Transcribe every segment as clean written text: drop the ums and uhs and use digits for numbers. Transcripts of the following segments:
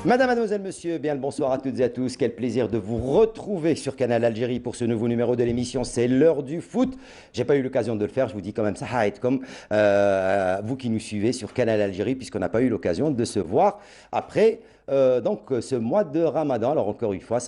Madame, mademoiselle, monsieur, bien le bonsoir à toutes et à tous. Quel plaisir de vous retrouver sur Canal Algérie pour ce nouveau numéro de l'émission. C'est l'heure du foot. J'ai pas eu l'occasion de le faire. Je vous dis quand même ça, comme vous qui nous suivez sur Canal Algérie, puisqu'on n'a pas eu l'occasion de se voir après. Ce mois de Ramadan. Alors encore une fois,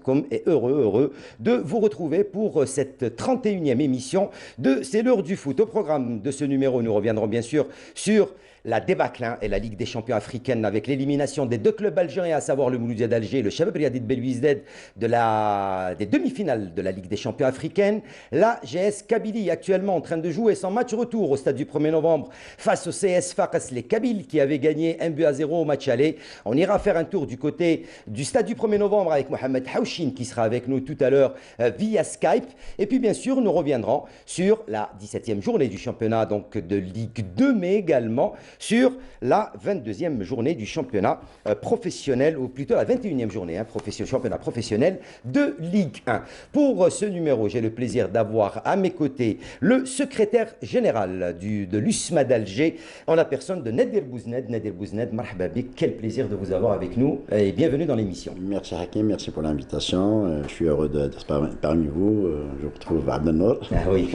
comme est heureux de vous retrouver pour cette 31e émission de C'est l'heure du foot. Au programme de ce numéro, nous reviendrons bien sûr sur la débâcle et la Ligue des champions africaine avec l'élimination des deux clubs algériens, à savoir le Mouloudia d'Alger et le Chabab Riadid Belouizdad des demi-finales de la Ligue des champions africaine. La GS Kabylie actuellement en train de jouer son match retour au stade du 1er novembre face au CS Faqas les Kabyles qui avaient gagné 1-0 au match aller. On ira faire un tour du côté du stade du 1er novembre avec Mohamed Haouchin qui sera avec nous tout à l'heure via Skype. Et puis bien sûr, nous reviendrons sur la 17e journée du championnat donc de Ligue 2, mais également sur la 22e journée du championnat professionnel, ou plutôt la 21e journée, championnat professionnel de Ligue 1. Pour ce numéro, j'ai le plaisir d'avoir à mes côtés le secrétaire général de l'USMA d'Alger, en la personne de Nadir Bouzned. Nadir Bouzned, marhaba bik, quel plaisir de vous avoir avec nous et bienvenue dans l'émission. Merci Hakim, merci pour l'invitation. Je suis heureux d'être parmi vous. Je retrouve Abdelnour. Ah oui,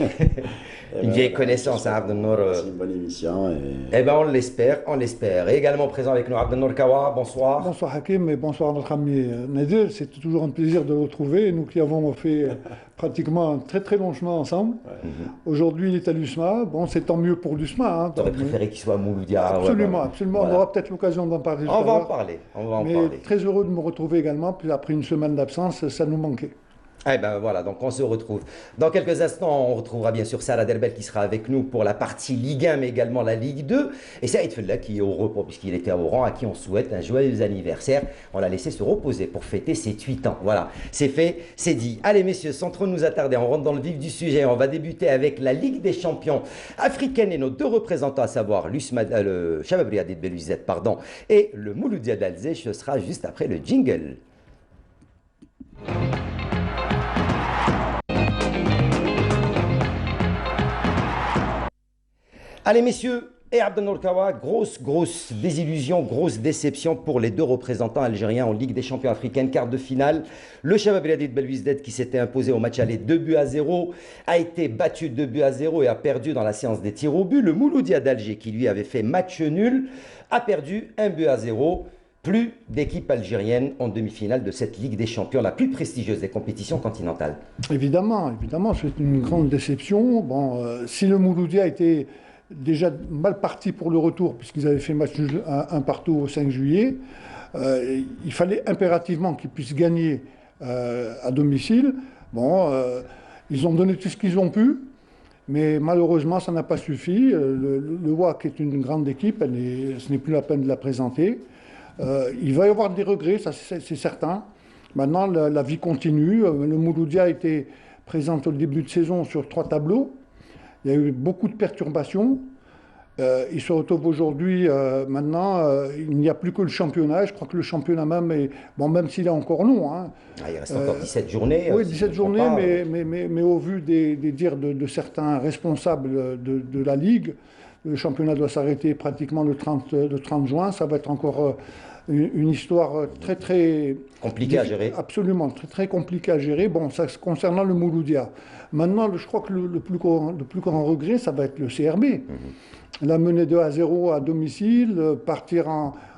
une vieille connaissance, Abdelnour. C'est une bonne émission. Eh bien, on l'espère. Et également présent avec nous, Abdelnour Kawa, bonsoir. Bonsoir Hakim et bonsoir notre ami Nadir. C'est toujours un plaisir de le retrouver. Nous qui avons fait pratiquement un très très long chemin ensemble. Aujourd'hui, il est à l'USMA. Bon, c'est tant mieux pour l'USMA. Hein, T'aurais préféré qu'il soit à Mouloudia. Absolument, absolument. Voilà. On aura peut-être l'occasion d'en parler. On va en parler. Mais très heureux de me retrouver également. Puis après une semaine d'absence, ça nous manquait. Eh ben voilà, donc on se retrouve. Dans quelques instants, on retrouvera bien sûr Salah Derbel qui sera avec nous pour la partie Ligue 1, mais également la Ligue 2. Et Saïd Fella qui est au repos, puisqu'il était au rang, à qui on souhaite un joyeux anniversaire. On l'a laissé se reposer pour fêter ses 8 ans. Voilà, c'est fait, c'est dit. Allez messieurs, sans trop nous attarder, on rentre dans le vif du sujet. On va débuter avec la Ligue des champions africaine et nos deux représentants, à savoir le Chabab Riadid Belouizdad, et le Mouloudia d'Alger. Ce sera juste après le jingle. Allez messieurs, et Abdelnour Kawa, grosse désillusion, grosse déception pour les deux représentants algériens en Ligue des champions africaine, quart de finale. Le Chabab Riadid Belouizdad qui s'était imposé au match aller 2-0 a été battu 2-0 et a perdu dans la séance des tirs au but. Le Mouloudia d'Alger qui lui avait fait match nul a perdu 1-0. Plus d'équipe algérienne en demi-finale de cette Ligue des champions, la plus prestigieuse des compétitions continentales. Évidemment, c'est une grande déception. Bon, si le Mouloudia était déjà mal parti pour le retour, puisqu'ils avaient fait match nul un partout au 5 juillet. Il fallait impérativement qu'ils puissent gagner à domicile. Bon, ils ont donné tout ce qu'ils ont pu, mais malheureusement, ça n'a pas suffi. Le WAC est une grande équipe, ce n'est plus la peine de la présenter. Il va y avoir des regrets, ça c'est certain. Maintenant, la vie continue. Le Mouloudia a été présent au début de saison sur 3 tableaux. Il y a eu beaucoup de perturbations. Il se retrouve aujourd'hui, maintenant, il n'y a plus que le championnat. Je crois que le championnat même, même s'il est encore long. Hein, il reste encore 17 journées. Oui, 17 journées, mais au vu des dires de certains responsables de la Ligue, le championnat doit s'arrêter pratiquement le 30 juin. Ça va être encore une histoire très compliquée à gérer. Absolument, très compliquée à gérer. Bon, ça concernant le Mouloudia. Maintenant, je crois que le plus grand regret, ça va être le CRB. La menée 2-0 à domicile, partir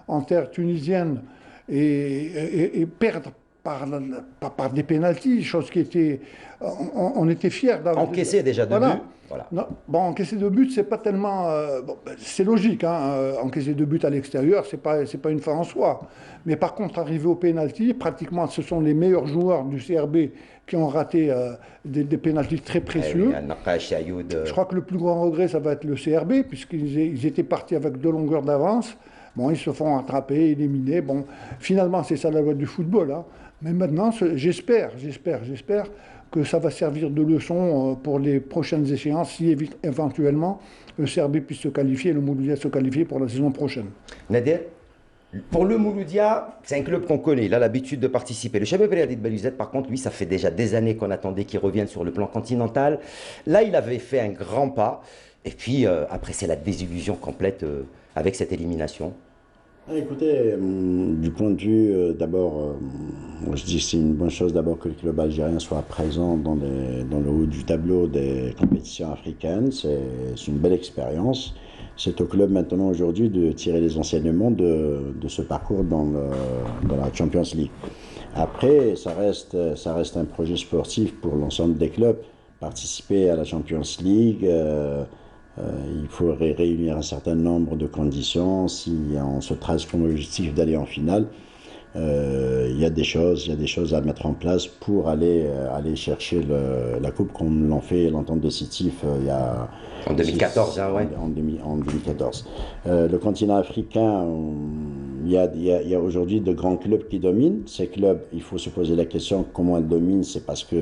en terre tunisienne et perdre par des pénaltys, chose qui était... On était fiers d'avoir... Encaissé déjà de but. Voilà. Non, bon, encaisser 2 buts, c'est pas tellement... c'est logique, hein, encaisser 2 buts à l'extérieur, c'est pas une fin en soi. Mais par contre, arriver au pénalty, pratiquement, ce sont les meilleurs joueurs du CRB qui ont raté des pénaltys très précieux. Je crois que le plus grand regret, ça va être le CRB, puisqu'ils étaient partis avec 2 longueurs d'avance. Bon, ils se font attraper, éliminer. Bon, finalement, c'est ça la loi du football. Hein. Mais maintenant, j'espère que ça va servir de leçon pour les prochaines échéances, si éventuellement le CRB puisse se qualifier et le Mouloudia se qualifier pour la saison prochaine. Nader, pour le Mouloudia, c'est un club qu'on connaît, il a l'habitude de participer. Le Chabab Riadid Belouizdad, par contre, lui, ça fait déjà des années qu'on attendait qu'il revienne sur le plan continental. Là, il avait fait un grand pas. Et puis, après, c'est la désillusion complète avec cette élimination. Écoutez, du point de vue, d'abord, moi je dis que c'est une bonne chose d'abord que le club algérien soit présent dans le haut du tableau des compétitions africaines. C'est une belle expérience. C'est au club maintenant aujourd'hui de tirer les enseignements de ce parcours dans la Champions League. Après, ça reste un projet sportif pour l'ensemble des clubs. Participer à la Champions League, il faut réunir un certain nombre de conditions. Si on se trace comme objectif d'aller en finale, il y a des choses à mettre en place pour aller chercher la coupe comme l'ont fait l'entente de Sétif il y a En 2014, hein, ouais. en 2014. Le continent africain, il y a aujourd'hui de grands clubs qui dominent. Ces clubs, il faut se poser la question comment ils dominent. C'est parce que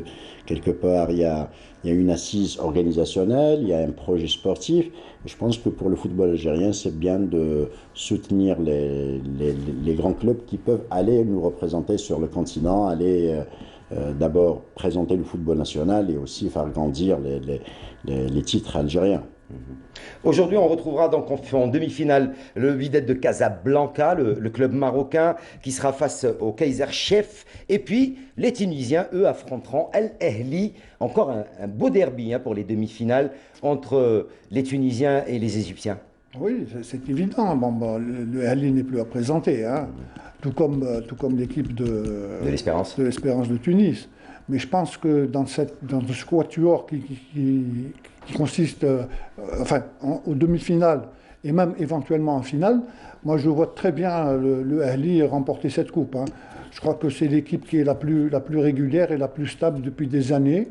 quelque part il y a une assise organisationnelle, il y a un projet sportif. Je pense que pour le football algérien, c'est bien de soutenir les grands clubs qui peuvent aller nous représenter sur le continent, aller d'abord présenter le football national et aussi faire grandir les titres algériens. Aujourd'hui, on retrouvera donc en demi-finale le Wydad de Casablanca, le club marocain qui sera face au Kaiser Chiefs. Et puis, les Tunisiens, eux, affronteront Al Ahly. Encore un beau derby pour les demi-finales entre les Tunisiens et les Égyptiens. Oui, c'est évident. Le Ahly n'est plus à présenter, hein. Tout comme l'équipe de l'Espérance de Tunis. Mais je pense que dans ce quatuor qui consiste aux demi-finales et même éventuellement en finale, moi je vois très bien le Ahly remporter cette coupe, hein. Je crois que c'est l'équipe qui est la plus régulière et la plus stable depuis des années.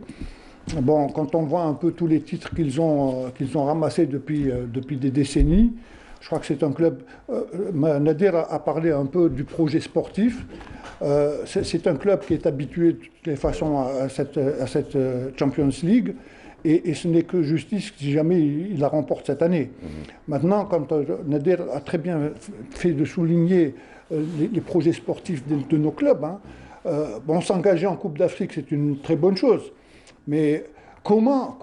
Bon, quand on voit un peu tous les titres qu'ils ont ramassés depuis des décennies, je crois que c'est un club. Nadir a parlé un peu du projet sportif. C'est un club qui est habitué de toutes les façons à cette Champions League. Et ce n'est que justice si jamais il la remporte cette année. Maintenant, quand Nadir a très bien fait de souligner les projets sportifs de nos clubs, hein, s'engager en Coupe d'Afrique, c'est une très bonne chose. Mais comment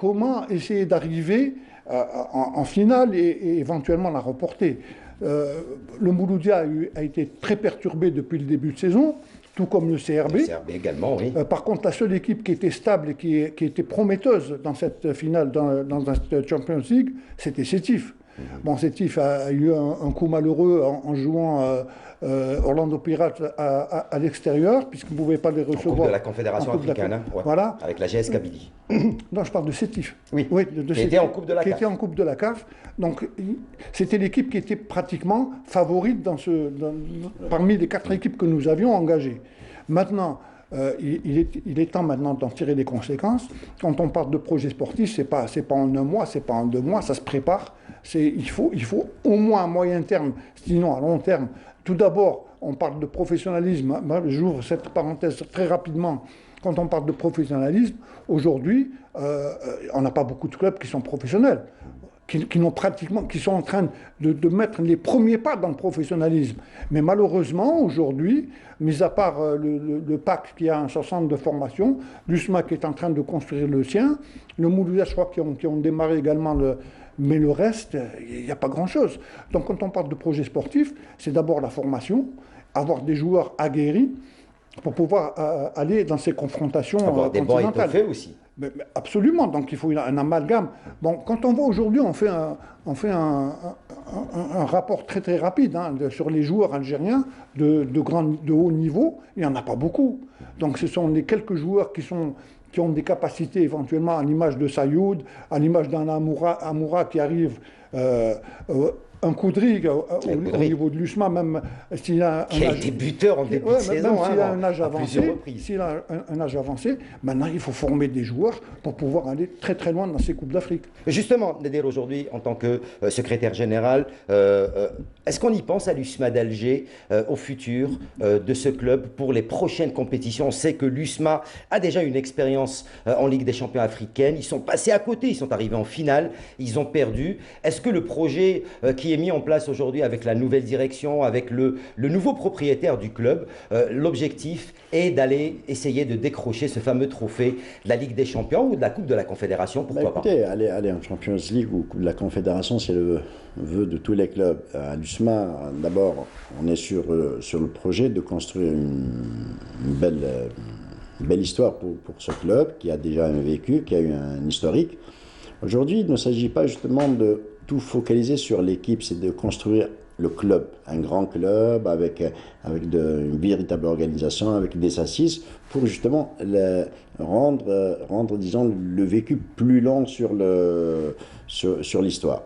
essayer d'arriver en finale et éventuellement la remporter? Le Mouloudia a été très perturbé depuis le début de saison, tout comme le CRB. Le CRB également, oui. Par contre, la seule équipe qui était stable et qui était prometteuse dans cette finale, dans cette Champions League, c'était Sétif. Bon, Sétif a eu un coup malheureux en jouant Orlando Pirates à l'extérieur, puisqu'il ne pouvait pas les recevoir. En Coupe de la Confédération africaine, ouais. Voilà. Avec la GS Kabylie. Non, je parle de Sétif. Oui, de qui était en Coupe de la CAF. Qui était en Coupe de la CAF. Donc, c'était l'équipe qui était pratiquement favorite parmi les 4 équipes que nous avions engagées. Maintenant, il est temps maintenant d'en tirer les conséquences. Quand on parle de projet sportif, c'est pas en un mois, c'est pas en 2 mois, ça se prépare. Il faut au moins à moyen terme, sinon à long terme. Tout d'abord, on parle de professionnalisme. J'ouvre cette parenthèse très rapidement. Quand on parle de professionnalisme, aujourd'hui, on n'a pas beaucoup de clubs qui sont professionnels, qui sont en train de mettre les premiers pas dans le professionnalisme. Mais malheureusement, aujourd'hui, mis à part le PAC qui a un centre de formation, l'USMA qui est en train de construire le sien, le Mouloudia, je crois, qui ont démarré également mais le reste, il n'y a pas grand-chose. Donc quand on parle de projet sportif, c'est d'abord la formation, avoir des joueurs aguerris pour pouvoir aller dans ces confrontations avoir des bons étoffés aussi. Mais absolument, donc il faut un amalgame. Bon, quand on voit aujourd'hui, on fait un rapport très très rapide sur les joueurs algériens de haut niveau. Il n'y en a pas beaucoup. Donc ce sont les quelques joueurs qui ont des capacités éventuellement à l'image de Sayoud, à l'image d'un Amoura qui arrive, un Koudri au niveau de l'USMA, même s'il a qui a été buteur en début de saison, même s'il a un âge avancé, maintenant il faut former des joueurs pour pouvoir aller très très loin dans ces Coupes d'Afrique. Justement, Nadir, aujourd'hui, en tant que secrétaire général, est-ce qu'on y pense à l'USMA d'Alger, au futur de ce club pour les prochaines compétitions? On sait que l'USMA a déjà une expérience en Ligue des Champions africaine. Ils sont passés à côté, ils sont arrivés en finale, ils ont perdu. Est-ce que le projet qui est est mis en place aujourd'hui avec la nouvelle direction, avec le nouveau propriétaire du club, l'objectif est d'aller essayer de décrocher ce fameux trophée de la Ligue des Champions ou de la Coupe de la Confédération, pourquoi écoutez, aller en Champions League ou Coupe de la Confédération, c'est le vœu de tous les clubs. À l'USMA, d'abord, on est sur le projet de construire une belle histoire pour ce club qui a déjà un vécu, qui a eu un historique. Aujourd'hui, il ne s'agit pas justement de tout focaliser sur l'équipe, c'est de construire le club, un grand club avec une véritable organisation, avec des assises, pour justement rendre, disons, le vécu plus long sur l'histoire.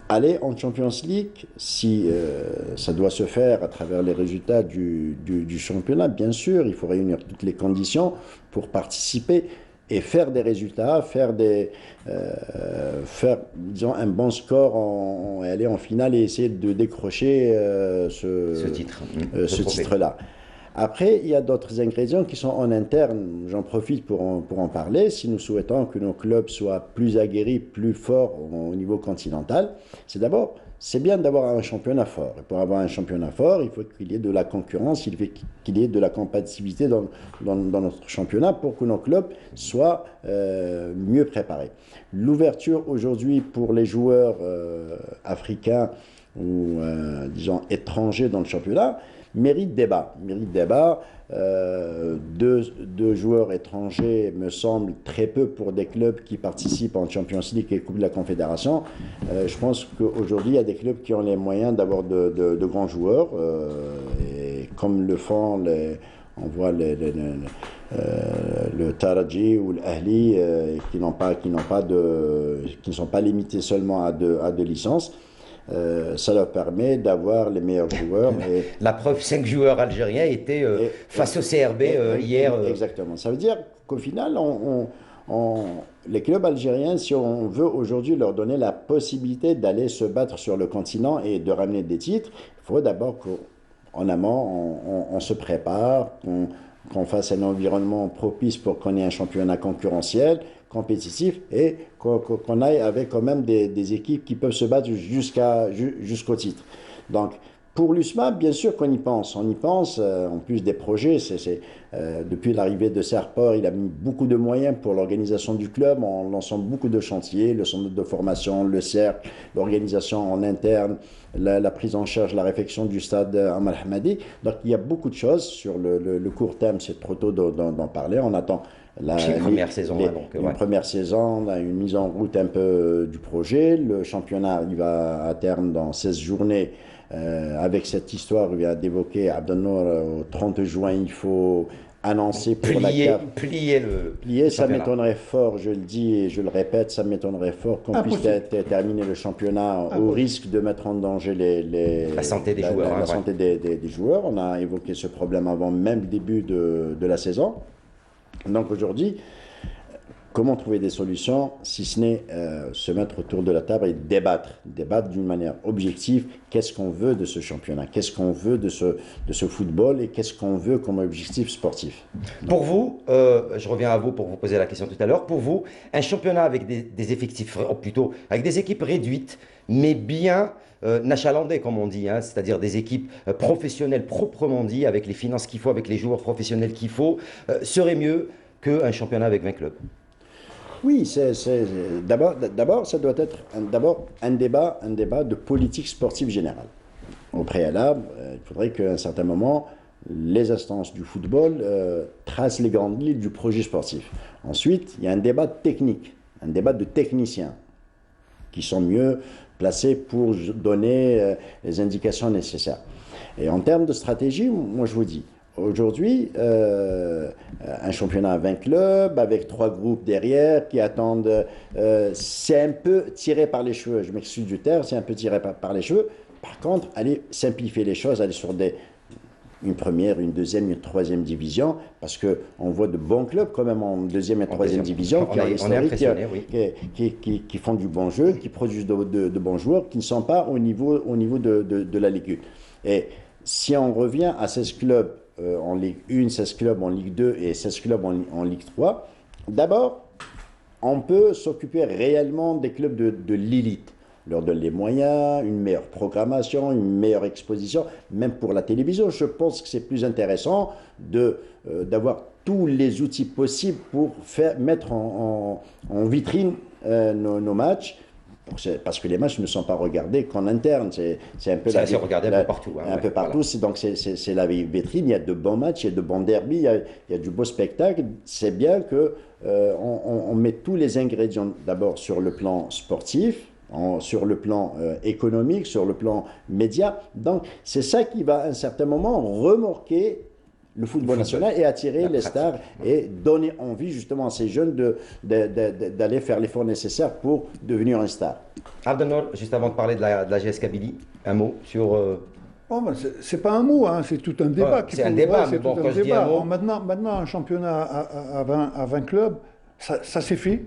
Aller en Champions League, si ça doit se faire à travers les résultats du championnat, bien sûr, il faut réunir toutes les conditions pour participer et faire des résultats, faire disons, un bon score et aller en finale et essayer de décrocher ce titre-là. Après, il y a d'autres ingrédients qui sont en interne. J'en profite pour en parler. Si nous souhaitons que nos clubs soient plus aguerris, plus forts au niveau continental, c'est bien d'avoir un championnat fort. Et pour avoir un championnat fort, il faut qu'il y ait de la concurrence, il faut qu'il y ait de la compatibilité dans notre championnat pour que nos clubs soient mieux préparés. L'ouverture aujourd'hui pour les joueurs africains ou, disons, étrangers dans le championnat, mérite débat. Deux joueurs étrangers me semble très peu pour des clubs qui participent en Champions League et Coupe de la Confédération. Je pense qu'aujourd'hui, il y a des clubs qui ont les moyens d'avoir de grands joueurs. Et comme le font, on voit le Taraji ou l'Ahli qui ne sont pas limités seulement à deux licences. Ça leur permet d'avoir les meilleurs joueurs. La preuve, 5 joueurs algériens étaient face au CRB hier. Exactement. Ça veut dire qu'au final, les clubs algériens, si on veut aujourd'hui leur donner la possibilité d'aller se battre sur le continent et de ramener des titres, il faut d'abord qu'en amont, on se prépare, qu'on fasse un environnement propice pour qu'on ait un championnat concurrentiel, compétitif et qu'on aille avec quand même des équipes qui peuvent se battre jusqu'au titre. Donc, pour l'USMA, bien sûr qu'on y pense. On y pense, en plus des projets. Depuis l'arrivée de Serpor, il a mis beaucoup de moyens pour l'organisation du club en lançant beaucoup de chantiers, le centre de formation, le cercle, l'organisation en interne, la prise en charge, la réfection du stade Amal Hamadi. Donc, il y a beaucoup de choses. Sur le court terme, c'est trop tôt d'en parler. On attend une première saison. Une première saison, une mise en route un peu du projet. Le championnat arrive à terme dans 16 journées. Avec cette histoire, il vient d'évoquer Abdelnour, au 30 juin, il faut annoncer pour la CAF. Plier, ça m'étonnerait fort, je le dis et je le répète, ça m'étonnerait fort qu'on puisse terminer le championnat au risque de mettre en danger la santé des joueurs. La santé des joueurs. On a évoqué ce problème avant même le début de la saison. Donc aujourd'hui, comment trouver des solutions si ce n'est se mettre autour de la table et débattre d'une manière objective. Qu'est-ce qu'on veut de ce championnat? Qu'est-ce qu'on veut de ce football? Et qu'est-ce qu'on veut comme objectif sportif? Pour vous, je reviens à vous pour vous poser la question tout à l'heure. Pour vous, un championnat avec des effectifs, ou plutôt avec des équipes réduites, mais bien nachalandais, comme on dit, hein, c'est-à-dire des équipes professionnelles proprement dit, avec les finances qu'il faut, avec les joueurs professionnels qu'il faut, serait mieux qu'un championnat avec 20 clubs? Oui, d'abord, ça doit être un débat de politique sportive générale. Au préalable, il faudrait qu'à un certain moment, les instances du football tracent les grandes lignes du projet sportif. Ensuite, il y a un débat technique, un débat de techniciens qui sont mieux placés pour donner les indications nécessaires. Et en termes de stratégie, moi je vous dis, aujourd'hui, un championnat à 20 clubs, avec 3 groupes derrière qui attendent, c'est un peu tiré par les cheveux, je m'excuse du terme, c'est un peu tiré par les cheveux. Par contre, allez simplifier les choses, aller sur une première, une deuxième, une troisième division, parce qu'on voit de bons clubs quand même en deuxième et troisième division, qui font du bon jeu, qui produisent de bons joueurs, qui ne sont pas au niveau de la Ligue 1. Et si on revient à 16 clubs en Ligue 1, 16 clubs en Ligue 2 et 16 clubs en Ligue 3, d'abord, on peut s'occuper réellement des clubs de l'élite. leur donne les moyens, une meilleure programmation, une meilleure exposition, même pour la télévision. Je pense que c'est plus intéressant d'avoir tous les outils possibles pour mettre en vitrine nos matchs. Parce que les matchs ne sont pas regardés qu'en interne. C'est un peu c'est regardé un peu partout. Hein, un peu partout. Voilà. Donc c'est la vitrine. Il y a de bons matchs, il y a de bons derbies, il y a du beau spectacle. C'est bien que on met tous les ingrédients d'abord sur le plan sportif, sur le plan économique, sur le plan média. Donc c'est ça qui va à un certain moment remorquer le football national et attirer les stars et donner envie justement à ces jeunes d'aller faire l'effort nécessaire pour devenir un star. Abdelnour, juste avant de parler de la GS Kabylie, un mot sur... Oh, ben c'est pas un mot, hein, c'est tout un débat. C'est un débat, mais bon, quand je dis un mot... Bon, maintenant, un championnat à 20 clubs, ça s'est fait.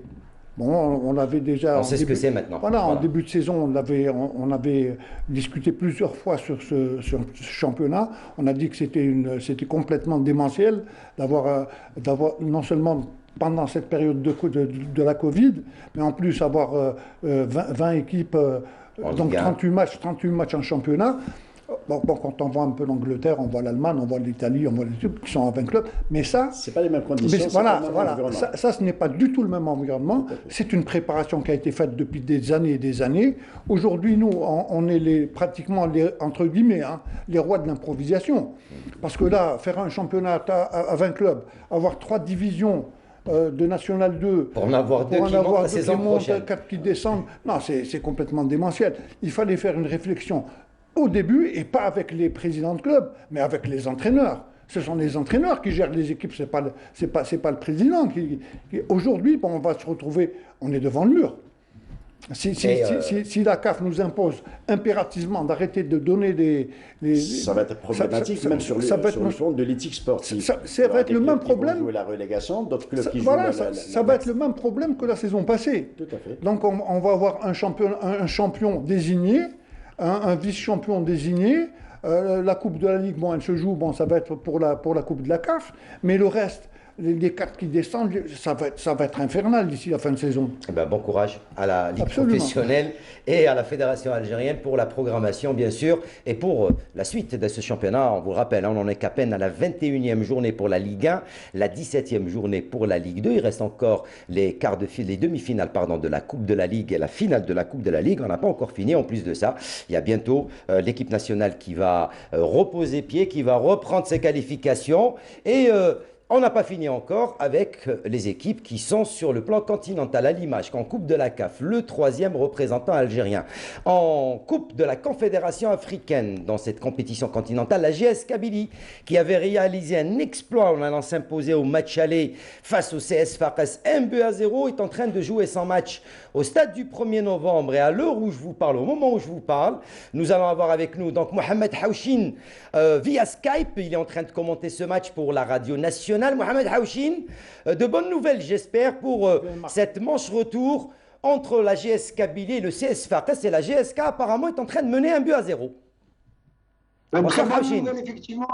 Bon, on avait déjà... On sait ce que c'est maintenant. Voilà, en début de saison, on avait discuté plusieurs fois sur ce championnat. On a dit que c'était complètement démentiel d'avoir non seulement pendant cette période de la Covid, mais en plus avoir 20 équipes, donc 38 matchs en championnat. Bon, quand on voit un peu l'Angleterre, on voit l'Allemagne, on voit l'Italie, on voit les équipes qui sont à 20 clubs, mais ça... C'est pas les mêmes conditions, voilà, ça, ce n'est pas du tout le même environnement. C'est une préparation qui a été faite depuis des années et des années. Aujourd'hui, nous, on est pratiquement, entre guillemets, hein, les rois de l'improvisation. Parce que là, faire un championnat à 20 clubs, avoir 3 divisions de National 2, pour en avoir 2 qui montent la saison prochaine, 4 qui descendent, non, c'est complètement démentiel. Il fallait faire une réflexion au début, et pas avec les présidents de club, mais avec les entraîneurs. Ce sont les entraîneurs qui gèrent les équipes, c'est pas le président. Aujourd'hui, bon, on va se retrouver, on est devant le mur. Si la CAF nous impose impérativement d'arrêter de donner ça va être problématique, même sur le front de l'éthique sportive. Ça va être le même problème. Jouer la relégation, d'autres clubs qui voilà, jouent ça va être le même problème que la saison passée. Tout à fait. Donc on va avoir un champion désigné, un vice-champion désigné. La Coupe de la Ligue, bon, elle se joue, bon, ça va être pour la Coupe de la CAF, mais le reste, les 4 qui descendent, ça va être infernal d'ici la fin de saison. Eh ben, bon courage à la Ligue professionnelle et à la Fédération algérienne pour la programmation, bien sûr, et pour la suite de ce championnat. On vous rappelle, on n'en est qu'à peine à la 21e journée pour la Ligue 1, la 17e journée pour la Ligue 2. Il reste encore les demi-finales de la Coupe de la Ligue et la finale de la Coupe de la Ligue. On n'a pas encore fini. En plus de ça, il y a bientôt l'équipe nationale qui va reposer pied, qui va reprendre ses qualifications et... on n'a pas fini encore avec les équipes qui sont sur le plan continental, à l'image qu'en Coupe de la CAF, le 3e représentant algérien. En Coupe de la Confédération africaine, dans cette compétition continentale, la GS Kabylie, qui avait réalisé un exploit en allant s'imposer au match aller face au CS Fares 1-0, est en train de jouer son match au stade du 1er novembre. Et à l'heure où je vous parle, au moment où je vous parle, nous allons avoir avec nous donc Mohamed Haouchine via Skype. Il est en train de commenter ce match pour la radio nationale. Mohamed Haouchine, de bonnes nouvelles, j'espère, pour cette manche retour entre la GS Kabylie et le CS Fares. Et la GSK, apparemment, est en train de mener 1-0. Très bonne nouvelle, effectivement.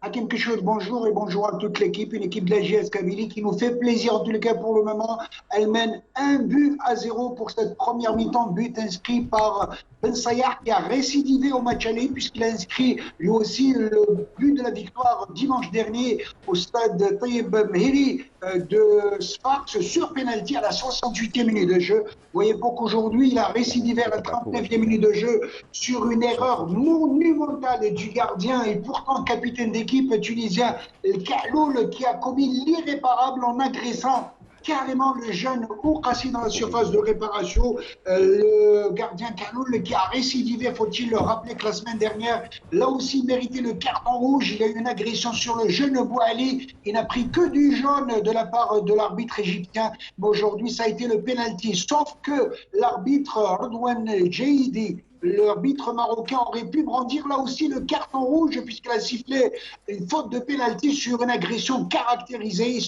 Hakim Kchoud, bonjour et bonjour à toute l'équipe. Une équipe de la GS Kabylie qui nous fait plaisir, en tout cas pour le moment. Elle mène 1-0 pour cette première mi-temps. But inscrit par Ben Sayar qui a récidivé au match aller puisqu'il a inscrit lui aussi le but de la victoire dimanche dernier au stade Taïeb Mehri de Sfax sur pénalty à la 68e minute de jeu. Vous voyez pas qu'aujourd'hui il a récidivé à la 39e minute de jeu sur une erreur monumentale du gardien et pourtant capitaine d'équipe tunisien Kaloul qui a commis l'irréparable en agressant carrément le jeune Oukassi dans la surface de réparation. Le gardien Kaloul qui a récidivé, faut-il le rappeler que la semaine dernière, là aussi mérité le carton rouge. Il y a eu une agression sur le jeune Bouali. Il n'a pris que du jaune de la part de l'arbitre égyptien. Mais aujourd'hui, ça a été le pénalty. Sauf que l'arbitre Redouane Djeidi, l'arbitre marocain, aurait pu brandir là aussi le carton rouge puisqu'il a sifflé une faute de pénalty sur une agression caractérisée.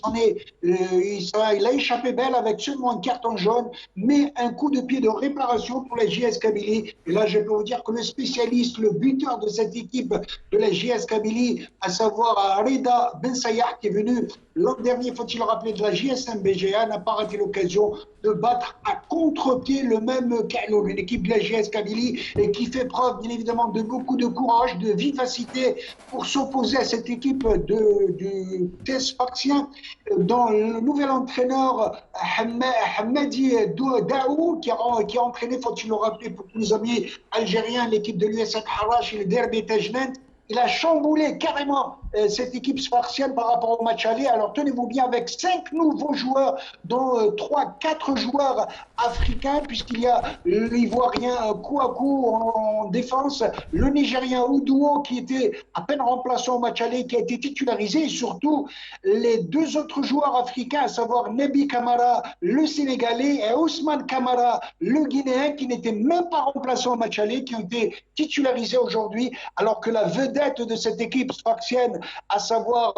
Il a échappé belle avec seulement un carton jaune, mais un coup de pied de réparation pour la JS Kabylie. Et là, je peux vous dire que le spécialiste, le buteur de cette équipe de la JS Kabylie, à savoir Reda Ben Sayar, qui est venu l'an dernier, faut-il le rappeler, de la JSM BGA, n'a pas raté l'occasion de battre à contre-pied le même Kaloun, une équipe de la JS Kabylie, et qui fait preuve, bien évidemment, de beaucoup de courage, de vivacité pour s'opposer à cette équipe du TS Sfaxien, dont le nouvel entraîneur Hamadi Daou, qui a entraîné, faut-il le rappeler, pour tous les amis algériens, l'équipe de l'US Harash et le Derby Tajnant. Il a chamboulé carrément cette équipe spartienne par rapport au match aller. Alors tenez-vous bien, avec 5 nouveaux joueurs, dont 3-4 joueurs africains, puisqu'il y a l'Ivoirien Kouakou en défense, le Nigérien Oudouo qui était à peine remplaçant au match aller, qui a été titularisé, et surtout les 2 autres joueurs africains, à savoir Nebi Kamara, le Sénégalais, et Ousmane Kamara, le Guinéen, qui n'était même pas remplaçant au match aller, qui ont été titularisés aujourd'hui, alors que la vedette de cette équipe sfaxienne, à savoir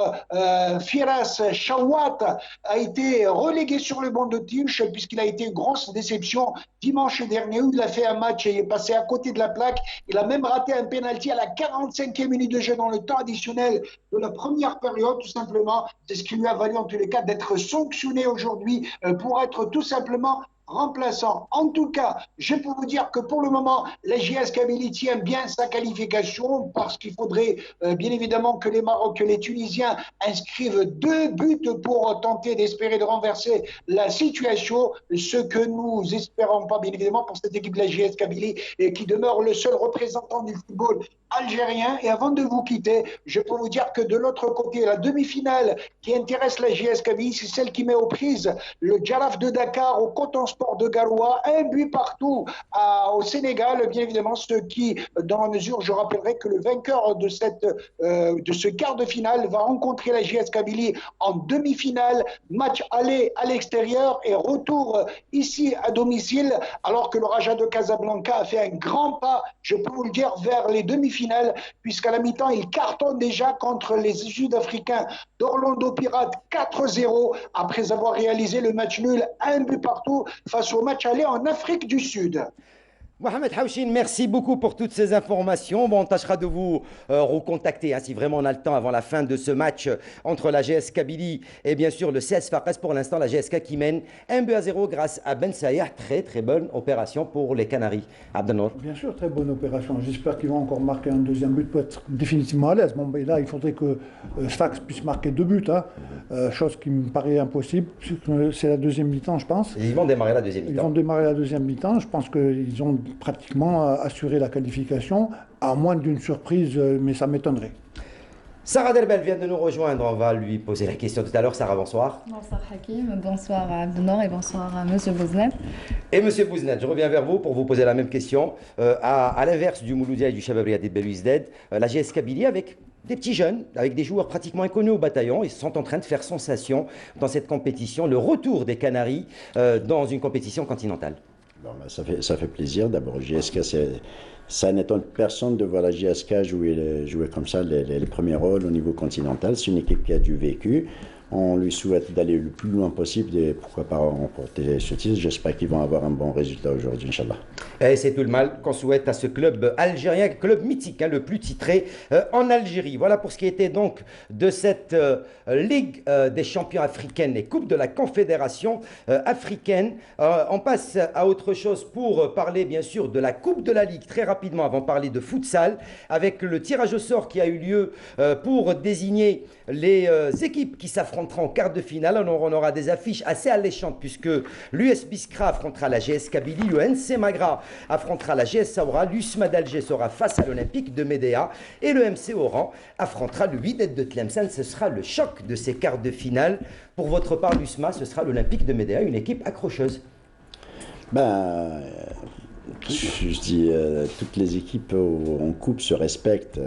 Firas Chawat, a été relégué sur le banc de touche puisqu'il a été une grosse déception dimanche dernier où il a fait un match et est passé à côté de la plaque. Il a même raté un penalty à la 45e minute de jeu dans le temps additionnel de la première période, tout simplement. C'est ce qui lui a valu en tous les cas d'être sanctionné aujourd'hui pour être tout simplement remplaçant. En tout cas, je peux vous dire que pour le moment, la JS Kabylie tient bien sa qualification parce qu'il faudrait bien évidemment que les Tunisiens inscrivent 2 buts pour tenter d'espérer de renverser la situation, ce que nous espérons pas bien évidemment pour cette équipe de la JS Kabylie et qui demeure le seul représentant du football algérien. Et avant de vous quitter, je peux vous dire que de l'autre côté, la demi-finale qui intéresse la JS Kabylie, c'est celle qui met aux prises le Jaraf de Dakar au Coton Sport de Garoua, 1 but partout au Sénégal, bien évidemment, ce qui, dans la mesure, je rappellerai que le vainqueur de ce quart de finale va rencontrer la JS Kabylie en demi-finale, match aller à l'extérieur et retour ici à domicile, alors que le Raja de Casablanca a fait un grand pas, je peux vous le dire, vers les demi-finales, puisqu'à la mi-temps, il cartonne déjà contre les Sud-Africains d'Orlando Pirates 4-0, après avoir réalisé le match nul, 1 but partout, face au match aller en Afrique du Sud. Mohamed Hawchine, merci beaucoup pour toutes ces informations. Bon, on tâchera de vous recontacter si vraiment on a le temps avant la fin de ce match entre la GS Kabylie et bien sûr le CS Fares. Pour l'instant, la GSK qui mène 1-0 grâce à Ben Sayah. Très très bonne opération pour les Canaries. Abdelnour. Bien sûr, très bonne opération. J'espère qu'ils vont encore marquer un deuxième but pour être définitivement à l'aise. Bon, ben là, il faudrait que Sfax puisse marquer 2 buts, chose qui me paraît impossible, puisque c'est la deuxième mi-temps, je pense. Et ils vont démarrer la deuxième mi-temps. Ils vont démarrer la deuxième mi-temps. Je pense qu'ils ont pratiquement assuré la qualification, à moins d'une surprise, mais ça m'étonnerait. Sarah Delbel vient de nous rejoindre, on va lui poser la question tout à l'heure. Sarah, bonsoir. Bonsoir Hakim, bonsoir à Abdelnour et bonsoir à Monsieur Bouznet. Et Monsieur Bouznet, je reviens vers vous pour vous poser la même question. À l'inverse du Mouloudia et du Chabab Riyad Belouizdad, la GS Kabylie avec des petits jeunes, avec des joueurs pratiquement inconnus au bataillon, ils sont en train de faire sensation dans cette compétition, le retour des Canaries dans une compétition continentale. Bon, ben, ça fait plaisir. D'abord, JSK, ça n'étonne personne de voir la JSK jouer comme ça les premiers rôles au niveau continental. C'est une équipe qui a du vécu. On lui souhaite d'aller le plus loin possible et pourquoi pas remporter ce titre. J'espère qu'ils vont avoir un bon résultat aujourd'hui, Inch'Allah. Et c'est tout le mal qu'on souhaite à ce club algérien, club mythique, le plus titré en Algérie. Voilà pour ce qui était donc de cette Ligue des champions africaines et Coupe de la Confédération africaine. On passe à autre chose pour parler bien sûr de la Coupe de la Ligue très rapidement avant de parler de futsal avec le tirage au sort qui a eu lieu pour désigner les équipes qui s'affronteront en quart de finale. On aura des affiches assez alléchantes puisque l'US Biskra affrontera la GS Kabylie, le NC Magra affrontera la GS Saoura, l'USMA d'Alger sera face à l'Olympique de Médéa et le MC Oran affrontera le Wydad de Tlemcen. Ce sera le choc de ces quarts de finale. Pour votre part, l'USMA, ce sera l'Olympique de Médéa, une équipe accrocheuse. Je dis, toutes les équipes en coupe se respectent.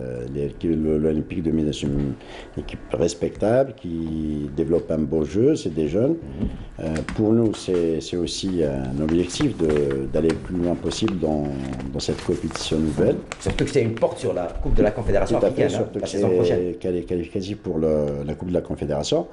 L'Olympique de Médéa, c'est une équipe respectable qui développe un beau jeu, c'est des jeunes. Pour nous, c'est aussi un objectif d'aller le plus loin possible dans cette compétition nouvelle. Surtout que c'est une porte sur la Coupe de la Confédération africaine, la saison prochaine. Qu'elle est qualificative pour la Coupe de la Confédération.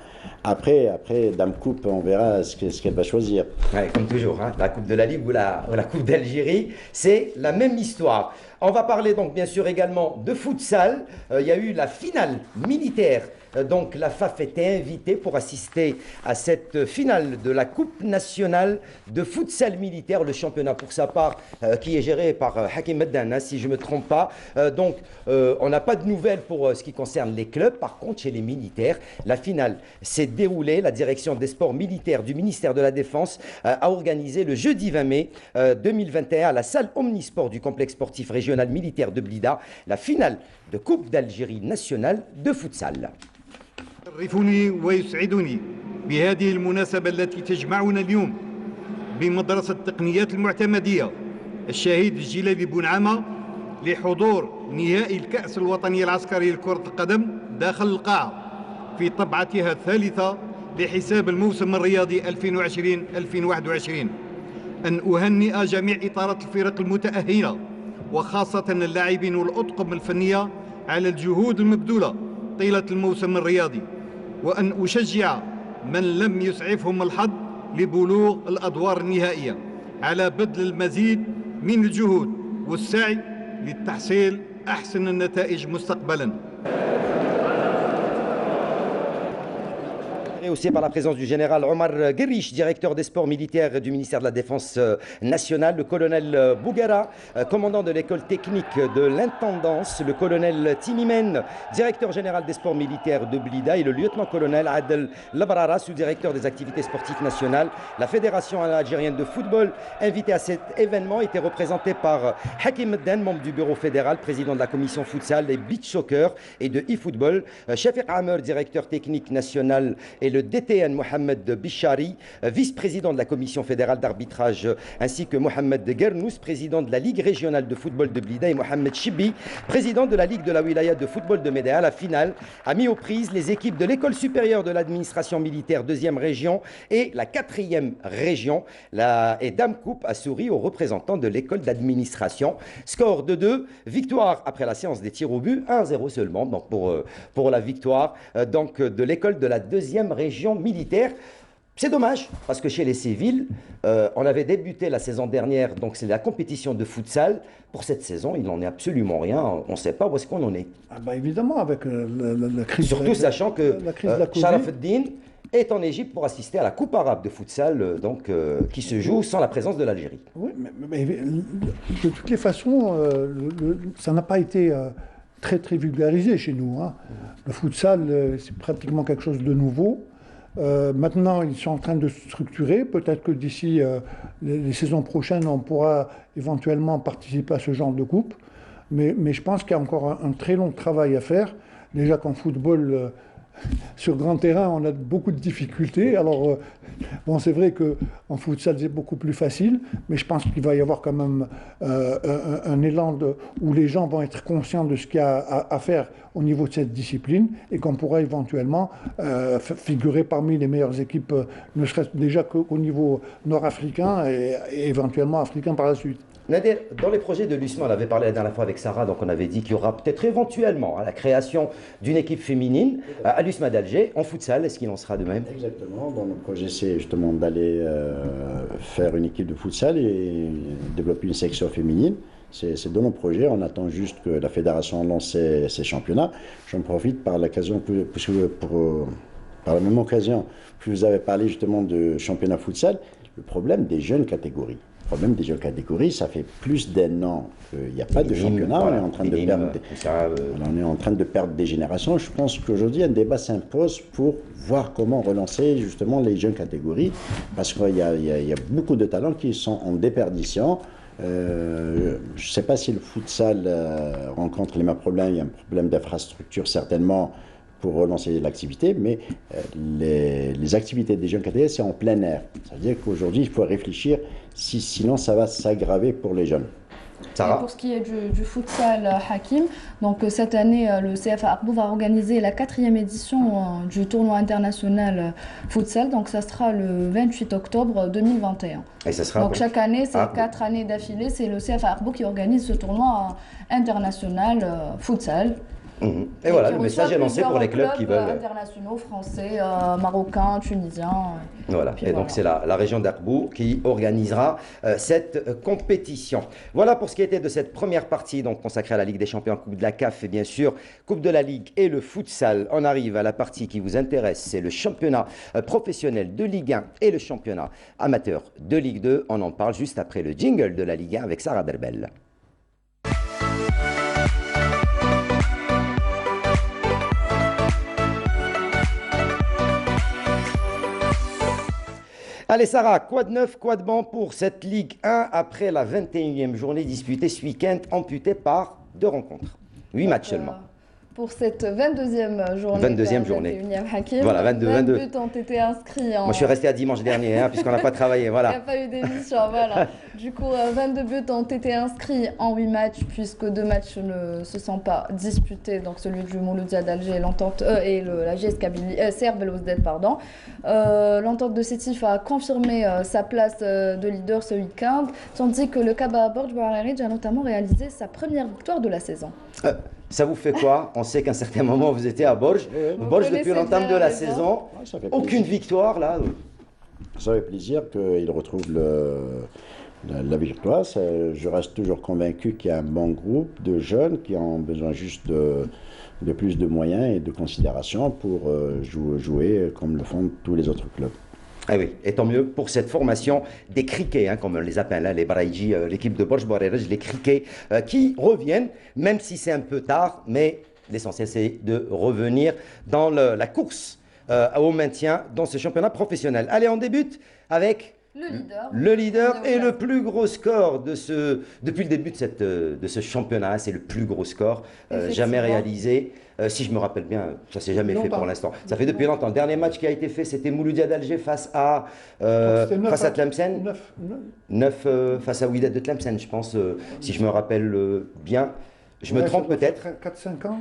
Après Dame Coupe, on verra ce qu'elle va choisir. Ouais, comme toujours, la Coupe de la Ligue ou la Coupe d'Algérie, c'est la même histoire. On va parler donc bien sûr également de futsal. Il y a eu la finale militaire Donc la FAF était invitée pour assister à cette finale de la Coupe nationale de futsal militaire, le championnat pour sa part qui est géré par Hakim Meddan, si je ne me trompe pas. Donc on n'a pas de nouvelles pour ce qui concerne les clubs. Par contre, chez les militaires, la finale s'est déroulée. La direction des sports militaires du ministère de la Défense a organisé le jeudi 20 mai 2021 à la salle Omnisport du complexe sportif régional militaire de Blida, la finale de Coupe d'Algérie nationale de futsal. يشرفني ويسعدني بهذه المناسبة التي تجمعنا اليوم بمدرسة التقنيات المعتمدية الشهيد الجلالي بونعامة لحضور نهائي الكأس الوطني العسكري لكرة القدم داخل القاعة في طبعتها الثالثة لحساب الموسم الرياضي 2020-2021. أن أهنئ جميع إطارات الفرق المتأهلة وخاصة اللاعبين والأطقم الفنية على الجهود المبذولة طيلة الموسم الرياضي، وأن أشجع من لم يسعفهم الحظ لبلوغ الأدوار النهائية على بذل المزيد من الجهود والسعي لتحصيل أحسن النتائج مستقبلاً. Aussi par la présence du général Omar Guerriche, directeur des sports militaires du ministère de la Défense nationale, le colonel Bougara, commandant de l'école technique de l'intendance, le colonel Timimen, directeur général des sports militaires de Blida, et le lieutenant-colonel Adel Labrara, sous-directeur des activités sportives nationales. La fédération algérienne de football, invitée à cet événement, était représentée par Hakim Meddan, membre du bureau fédéral, président de la commission futsal et beach soccer et de e-football, Shafiq Amer, directeur technique national, et le DTN Mohamed Bichari, vice-président de la commission fédérale d'arbitrage, ainsi que Mohamed Gernous, président de la Ligue régionale de football de Blida, et Mohamed Chibi, président de la Ligue de la Wilaya de football de Médéa. La finale a mis aux prises les équipes de l'école supérieure de l'administration militaire 2e région et la 4e région. Et Dame Coupe a souri aux représentants de l'école d'administration. Score de 2, victoire après la séance des tirs au but, 1-0 seulement donc pour la victoire donc de l'école de la 2e région militaire. C'est dommage, parce que chez les civils, on avait débuté la saison dernière, donc c'est la compétition de futsal. Pour cette saison, il n'en est absolument rien. On ne sait pas où est-ce qu'on en est. Ah bah évidemment, avec la crise. Surtout sachant que Sharaf el-Din est en Égypte pour assister à la Coupe arabe de futsal, donc, qui se joue sans la présence de l'Algérie. Oui, mais de toutes les façons, ça n'a pas été très vulgarisé chez nous, hein. Le futsal, c'est pratiquement quelque chose de nouveau. Maintenant, ils sont en train de se structurer. Peut-être que d'ici les saisons prochaines, on pourra éventuellement participer à ce genre de coupe. Mais je pense qu'il y a encore un très long travail à faire. Déjà qu'en football, sur grand terrain, on a beaucoup de difficultés. Alors, bon, c'est vrai qu'en futsal, c'est beaucoup plus facile, mais je pense qu'il va y avoir quand même un élan où les gens vont être conscients de ce qu'il y a à faire au niveau de cette discipline et qu'on pourra éventuellement figurer parmi les meilleures équipes, ne serait-ce déjà qu'au niveau nord-africain et éventuellement africain par la suite. Nader, dans les projets de l'USMA, on avait parlé la dernière fois avec Sarah, donc on avait dit qu'il y aura peut-être éventuellement la création d'une équipe féminine à l'USMA d'Alger en futsal. Est-ce qu'il en sera de même? Exactement. Dans nos projets, c'est justement d'aller faire une équipe de futsal et développer une section féminine. C'est dans nos projets. On attend juste que la fédération lance ses championnats. J'en profite par l'occasion, par la même occasion, que vous avez parlé justement de championnat futsal, le problème des jeunes catégories. Le problème des jeunes catégories, ça fait plus d'1 an qu'il n'y a pas de championnat. On est en train de perdre on est en train de perdre des générations. Je pense qu'aujourd'hui, un débat s'impose pour voir comment relancer justement les jeunes catégories, parce qu'il y a beaucoup de talents qui sont en déperdition. Je ne sais pas si le futsal rencontre les mêmes problèmes. Il y a un problème d'infrastructure certainement pour relancer l'activité, mais les activités des jeunes catégories, c'est en plein air. C'est-à-dire qu'aujourd'hui, il faut réfléchir, sinon ça va s'aggraver pour les jeunes. Sarah. Pour ce qui est du futsal, Hakim, donc cette année, le CFA Arbou va organiser la 4e édition du tournoi international futsal. Donc ça sera le 28 octobre 2021. Et ça sera donc chaque année, c'est 4 années d'affilée, c'est le CFA Arbou qui organise ce tournoi international futsal. Et voilà, qui le message reçoit est lancé pour les clubs qui veulent. internationaux, français, marocains, tunisiens. Voilà, et donc voilà. c'est la région d'Arbour qui organisera cette compétition. Voilà pour ce qui était de cette première partie donc consacrée à la Ligue des Champions, Coupe de la CAF et bien sûr Coupe de la Ligue et le futsal. On arrive à la partie qui vous intéresse, c'est le championnat professionnel de Ligue 1 et le championnat amateur de Ligue 2. On en parle juste après le jingle de la Ligue 1 avec Sarah Derbel. Allez Sarah, quoi de neuf, quoi de bon pour cette Ligue 1 après la 21e journée disputée ce week-end, amputée par 2 rencontres, 8 matchs seulement. Pour cette 22e journée. 22e journée. 21e Hakim. Voilà, 22 buts ont été inscrits. Moi, je suis resté à dimanche dernier, puisqu'on n'a pas travaillé. Il n'y Voilà. a pas eu d'émission, voilà. Du coup, 22 buts ont été inscrits en 8 matchs, puisque 2 matchs ne se sont pas disputés, donc celui du Mouloudia d'Alger et l'entente la GS Kabylie, Serbe Belouizdad, pardon. L'entente de Sétif a confirmé sa place de leader ce week-end, tandis que le Kaba Borj Bouarerij a notamment réalisé sa première victoire de la saison. Ça vous fait quoi? On sait qu'à un certain moment, vous étiez à Borj. Borj, depuis l'entame de la saison, aucune victoire là. Ça fait plaisir qu'il retrouve la victoire. Je reste toujours convaincu qu'il y a un bon groupe de jeunes qui ont besoin juste de plus de moyens et de considération pour jouer comme le font tous les autres clubs. Ah oui, et tant mieux pour cette formation des criquets, comme on les appelle, les Baraïji, l'équipe de Borj Bouarerij, les criquets qui reviennent, même si c'est un peu tard, mais l'essentiel c'est de revenir dans la course au maintien dans ce championnat professionnel. Allez, on débute avec le leader et le plus gros score depuis le début de ce championnat. C'est le plus gros score jamais réalisé. Si je me rappelle bien, ça s'est jamais fait pour l'instant. Ça fait depuis longtemps. Le dernier match qui a été fait, c'était Mouloudia d'Alger face à Tlemcen. 9 face à Wydad de Tlemcen, je pense, si je me rappelle bien. Je me trompe peut-être. 4-5 ans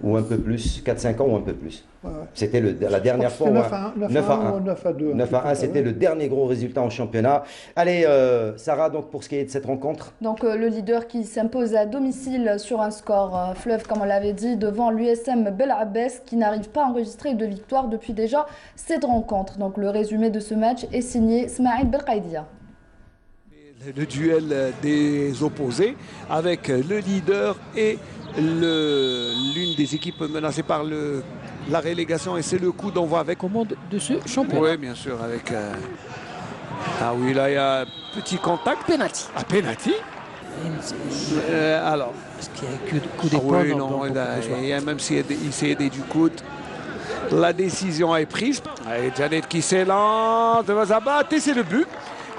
ou un peu plus, 4-5 ans ou un peu plus. Ouais. C'était la dernière fois. 9 à 1 ou 9 à 2. 9 à 1, c'était le dernier gros résultat en championnat. Allez, Sarah, donc pour ce qui est de cette rencontre. Donc le leader qui s'impose à domicile sur un score fleuve, comme on l'avait dit, devant l'USM Belabès, qui n'arrive pas à enregistrer de victoire depuis déjà 7 rencontres. Donc le résumé de ce match est signé Smaïl Belkaidia. Le duel des opposés avec le leader et l'une des équipes menacées par la relégation, et c'est le coup d'envoi avec commande de ce championnat. Oui, bien sûr, avec ah oui, là il y a un petit contact. Penalty. Ah, penalty. Alors, est-ce qu'il y a que coup d'épaule? Oui, non, il a même s'il s'est aidé du coude. La décision est prise. Et Janet qui s'élance, et c'est le but.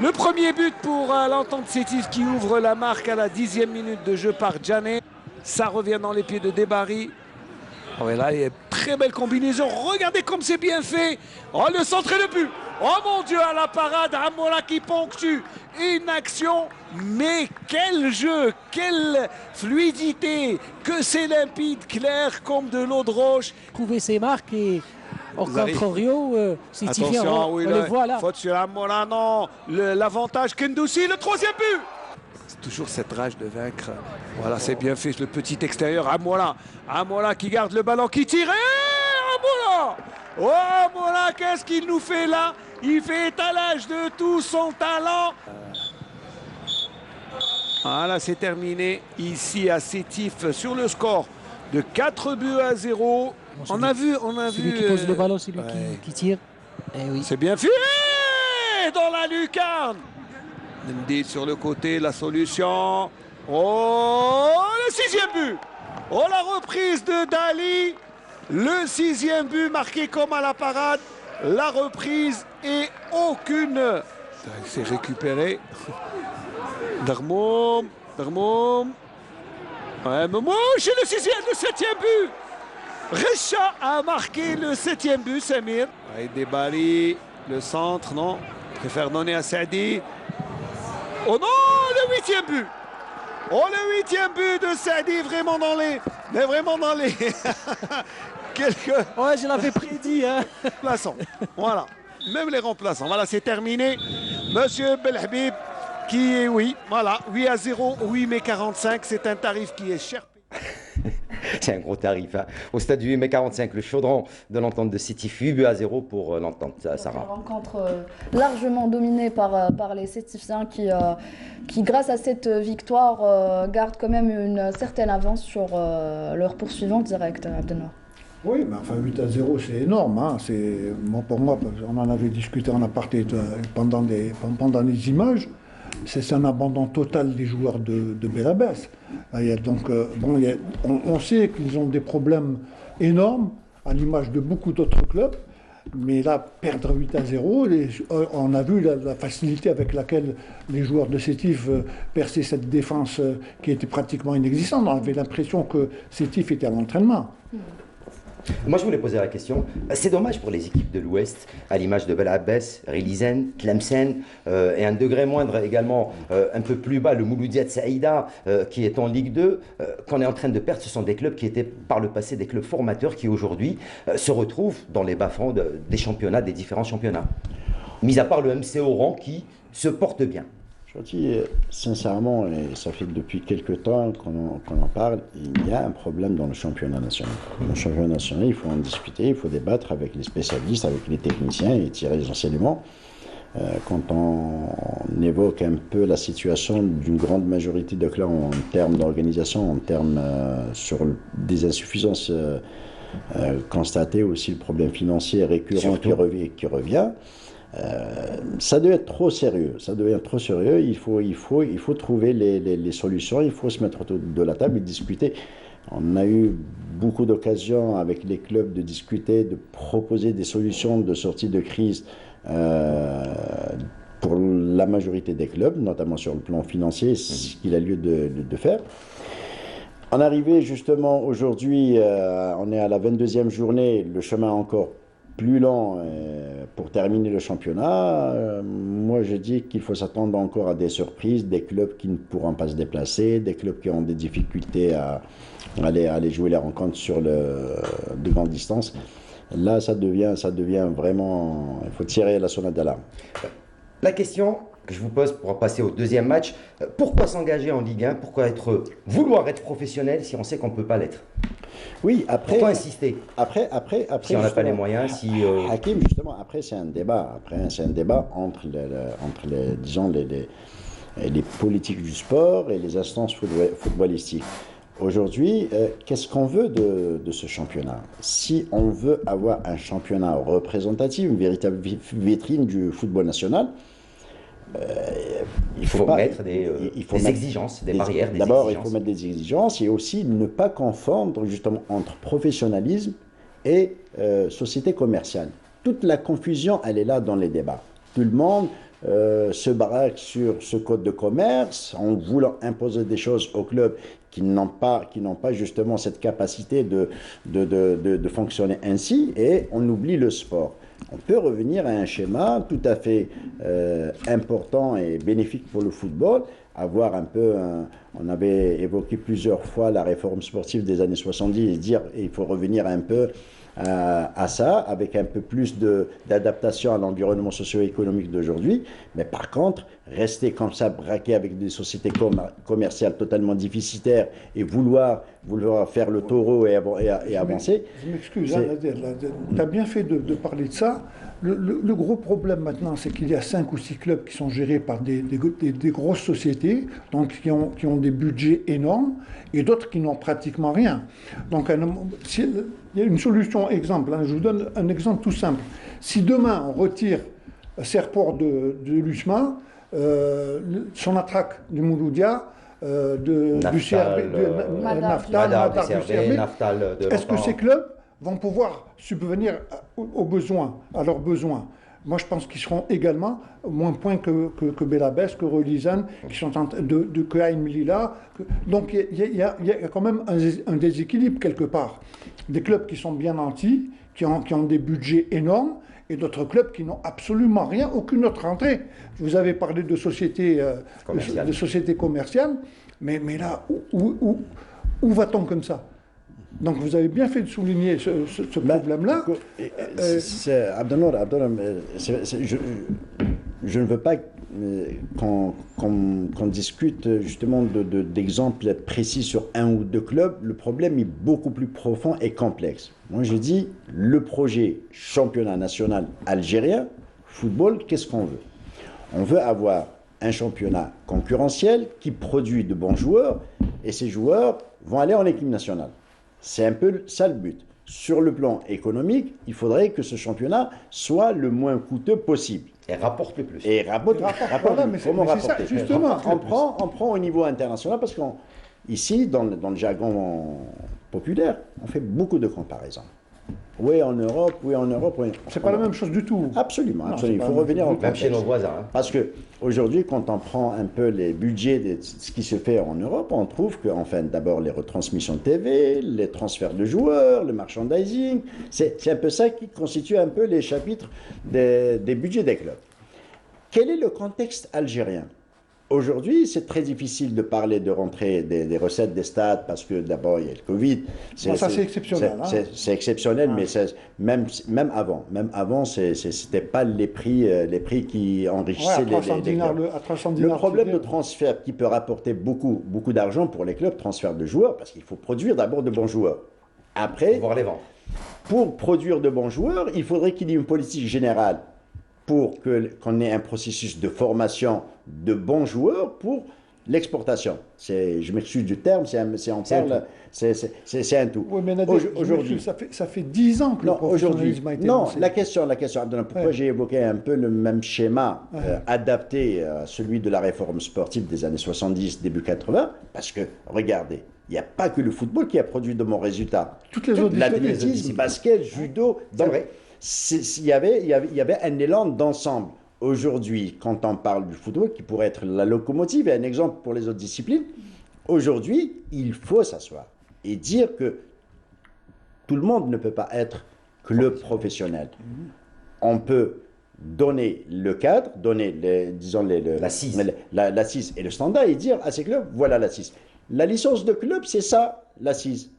Le premier but pour l'entente Sétif qui ouvre la marque à la 10e minute de jeu par Janet. Ça revient dans les pieds de Debari. Oh, et là, il y a une très belle combinaison. Regardez comme c'est bien fait. Oh, le centre et le but. Oh mon Dieu, à la parade, Amola qui ponctue une action. Mais quel jeu, quelle fluidité. Que c'est limpide, clair comme de l'eau de roche. Trouver ses marques et au contrario, c'est différent. Oui, on les voit là. Faute sur Amola, non. L'avantage Kendoussi, le 3e but. C'est toujours cette rage de vaincre. Voilà, c'est bien fait, le petit extérieur. Amola qui garde le ballon, qui tire. Amola! Oh, Amola, qu'est-ce qu'il nous fait là? Il fait étalage de tout son talent. Voilà, c'est terminé ici à Sétif sur le score de 4 buts à 0. Bon, on a vu. Celui qui pose le ballon, c'est lui qui tire. Eh oui. C'est bien fait dans la lucarne. Ndid sur le côté, la solution. Oh, le 6e but. Oh, la reprise de Dali. Le 6e but marqué comme à la parade. La reprise et aucune. Il s'est récupéré. Darmoum. Ouais, c'est le 7e but. Recha a marqué le 7e but, Samir. Debali, le centre, non. Préfère donner à Saadi. Oh non, le 8e but. Oh, le 8e but de Saadi, vraiment dans les... quelques... Ouais, je l'avais prédit. Remplaçants. Voilà, même les remplaçants. Voilà, c'est terminé. Monsieur Belhabib, qui est, oui, voilà, 8 à 0, 8 mai 45, c'est un tarif qui est cher. C'est un gros tarif. Hein. Au stade du 8 mai 45, le chaudron de l'entente de Sétif, 8-2 pour l'entente, Sarah. Une rencontre largement dominée par les Sétifiens qui, grâce à cette victoire, gardent quand même une certaine avance sur leur poursuivant direct, Abdelnour. Oui, mais enfin 8-0, c'est énorme. Hein. Pour moi, on en avait discuté en aparté pendant les images. C'est un abandon total des joueurs de Belabès. Donc, on sait qu'ils ont des problèmes énormes, à l'image de beaucoup d'autres clubs. Mais là, perdre 8-0, on a vu la facilité avec laquelle les joueurs de Sétif perçaient cette défense qui était pratiquement inexistante. On avait l'impression que Sétif était à l'entraînement. Moi, je voulais poser la question. C'est dommage pour les équipes de l'Ouest, à l'image de Bel Abbès, Rilizen, Tlemcen, et un degré moindre également, un peu plus bas, le Mouloudia de Saïda, qui est en Ligue 2, qu'on est en train de perdre. Ce sont des clubs qui étaient par le passé des clubs formateurs qui aujourd'hui se retrouvent dans les bas-fonds des championnats, des différents championnats. Mis à part le MC Oran qui se porte bien. Je dis sincèrement, et ça fait depuis quelques temps qu'on en parle, il y a un problème dans le championnat national. Dans le championnat national, il faut en discuter, il faut débattre avec les spécialistes, avec les techniciens et tirer les enseignements. Quand on évoque un peu la situation d'une grande majorité de clubs en termes d'organisation, en termes sur des insuffisances constatées, aussi le problème financier récurrent qui revient. Ça devient trop sérieux. Ça devient trop sérieux. Il faut trouver les solutions. Il faut se mettre autour de la table et discuter. On a eu beaucoup d'occasions avec les clubs de discuter, de proposer des solutions de sortie de crise pour la majorité des clubs, notamment sur le plan financier, ce qu'il a lieu de faire. En arrivé justement aujourd'hui, on est à la 22e journée, le chemin encore plus lent pour terminer le championnat. Moi, je dis qu'il faut s'attendre encore à des surprises, des clubs qui ne pourront pas se déplacer, des clubs qui ont des difficultés à aller jouer les rencontres sur de grandes distances. Là, ça devient vraiment... Il faut tirer la sonnette d'alarme. La question que je vous pose pour passer au deuxième match, pourquoi s'engager en Ligue 1? Pourquoi vouloir être professionnel si on sait qu'on ne peut pas l'être? Oui, après... Pourquoi insister? Après, si on n'a pas les moyens, si... Hakim, justement, après, c'est un débat. Après, c'est un débat entre les politiques du sport et les instances footballistiques. Aujourd'hui, qu'est-ce qu'on veut de ce championnat? Si on veut avoir un championnat représentatif, une véritable vitrine du football national, il faut mettre des exigences, des barrières. D'abord, il faut mettre des exigences et aussi ne pas confondre justement entre professionnalisme et société commerciale. Toute la confusion, elle est là dans les débats. Tout le monde se baraque sur ce code de commerce en voulant imposer des choses aux clubs qui n'ont pas justement cette capacité de fonctionner ainsi, et on oublie le sport. On peut revenir à un schéma tout à fait important et bénéfique pour le football, avoir un peu, on avait évoqué plusieurs fois la réforme sportive des années 70, et dire il faut revenir un peu à ça, avec un peu plus d'adaptation à l'environnement socio-économique d'aujourd'hui. Mais par contre, rester comme ça, braqué avec des sociétés commerciales totalement déficitaires et vouloir faire le taureau et avancer. Je m'excuse, tu as bien fait de parler de ça. Le gros problème maintenant, c'est qu'il y a 5 ou 6 clubs qui sont gérés par des grosses sociétés, donc qui ont des budgets énormes, et d'autres qui n'ont pratiquement rien. Donc il y a une solution exemple, je vous donne un exemple tout simple. Si demain on retire Serport de l'USMA, son attraque du Mouloudia, du CRB, Madar du CRB, est-ce que ces clubs vont pouvoir subvenir aux besoins, à leurs besoins? Moi, je pense qu'ils seront également au moins point que Belabès, que Relizane, qui sont que Aïm Lila. Donc, il y a quand même un déséquilibre quelque part. Des clubs qui sont bien nantis, qui ont des budgets énormes, et d'autres clubs qui n'ont absolument rien, aucune autre entrée. Vous avez parlé de sociétés commerciales, mais là, où va-t-on comme ça? Donc vous avez bien fait de souligner ce problème-là. Abdelnour, je ne veux pas qu'on discute justement d'exemples précis sur un ou deux clubs, le problème est beaucoup plus profond et complexe. Moi, je dis, le projet championnat national algérien, football, qu'est-ce qu'on veut? On veut avoir un championnat concurrentiel qui produit de bons joueurs, et ces joueurs vont aller en équipe nationale. C'est un peu ça le but. Sur le plan économique, il faudrait que ce championnat soit le moins coûteux possible. Et rapporte le plus. Et rapporte. Voilà, mais Comment c'est ça, rapporter? justement. On prend au niveau international parce qu'ici, dans le jargon populaire, on fait beaucoup de comparaisons. Oui, en Europe, oui, en Europe. Oui, C'est pas la même chose du tout. Absolument, Non, absolument. Il c'est faut pas revenir en Même chez nos voisins. Hein. Parce qu'aujourd'hui, quand on prend un peu les budgets de ce qui se fait en Europe, on trouve que, enfin, d'abord les retransmissions de TV, les transferts de joueurs, le merchandising, c'est un peu ça qui constitue un peu les chapitres des budgets des clubs. Quel est le contexte algérien? Aujourd'hui, c'est très difficile de parler de rentrée des recettes des stades parce que d'abord, il y a le Covid. Ça, c'est exceptionnel. C'est exceptionnel, mais même avant, c'était pas les prix qui enrichissaient les clubs. Le problème de transfert qui peut rapporter beaucoup d'argent pour les clubs, transfert de joueurs, parce qu'il faut produire d'abord de bons joueurs. Après, Pouvoir les vendre. pour produire de bons joueurs, il faudrait qu'il y ait une politique générale pour qu'on ait un processus de formation de bons joueurs pour l'exportation. Je m'excuse du terme, c'est un tout. Oui, mais Nadir, aujourd'hui, ça fait 10 ans que le professionnalisme a été lancé. La question, Abdellah, pourquoi j'ai évoqué un peu le même schéma adapté à celui de la réforme sportive des années 70, début 80, parce que, regardez, il n'y a pas que le football qui a produit de bons résultats. Toutes les autres l'athlétisme, basket, judo, il y avait un élan d'ensemble. Aujourd'hui, quand on parle du football, qui pourrait être la locomotive et un exemple pour les autres disciplines, aujourd'hui, il faut s'asseoir et dire que tout le monde ne peut pas être club professionnel. On peut donner le cadre, donner l'assise et le standard et dire à ces clubs, voilà l'assise. La licence de club, c'est ça, l'assise.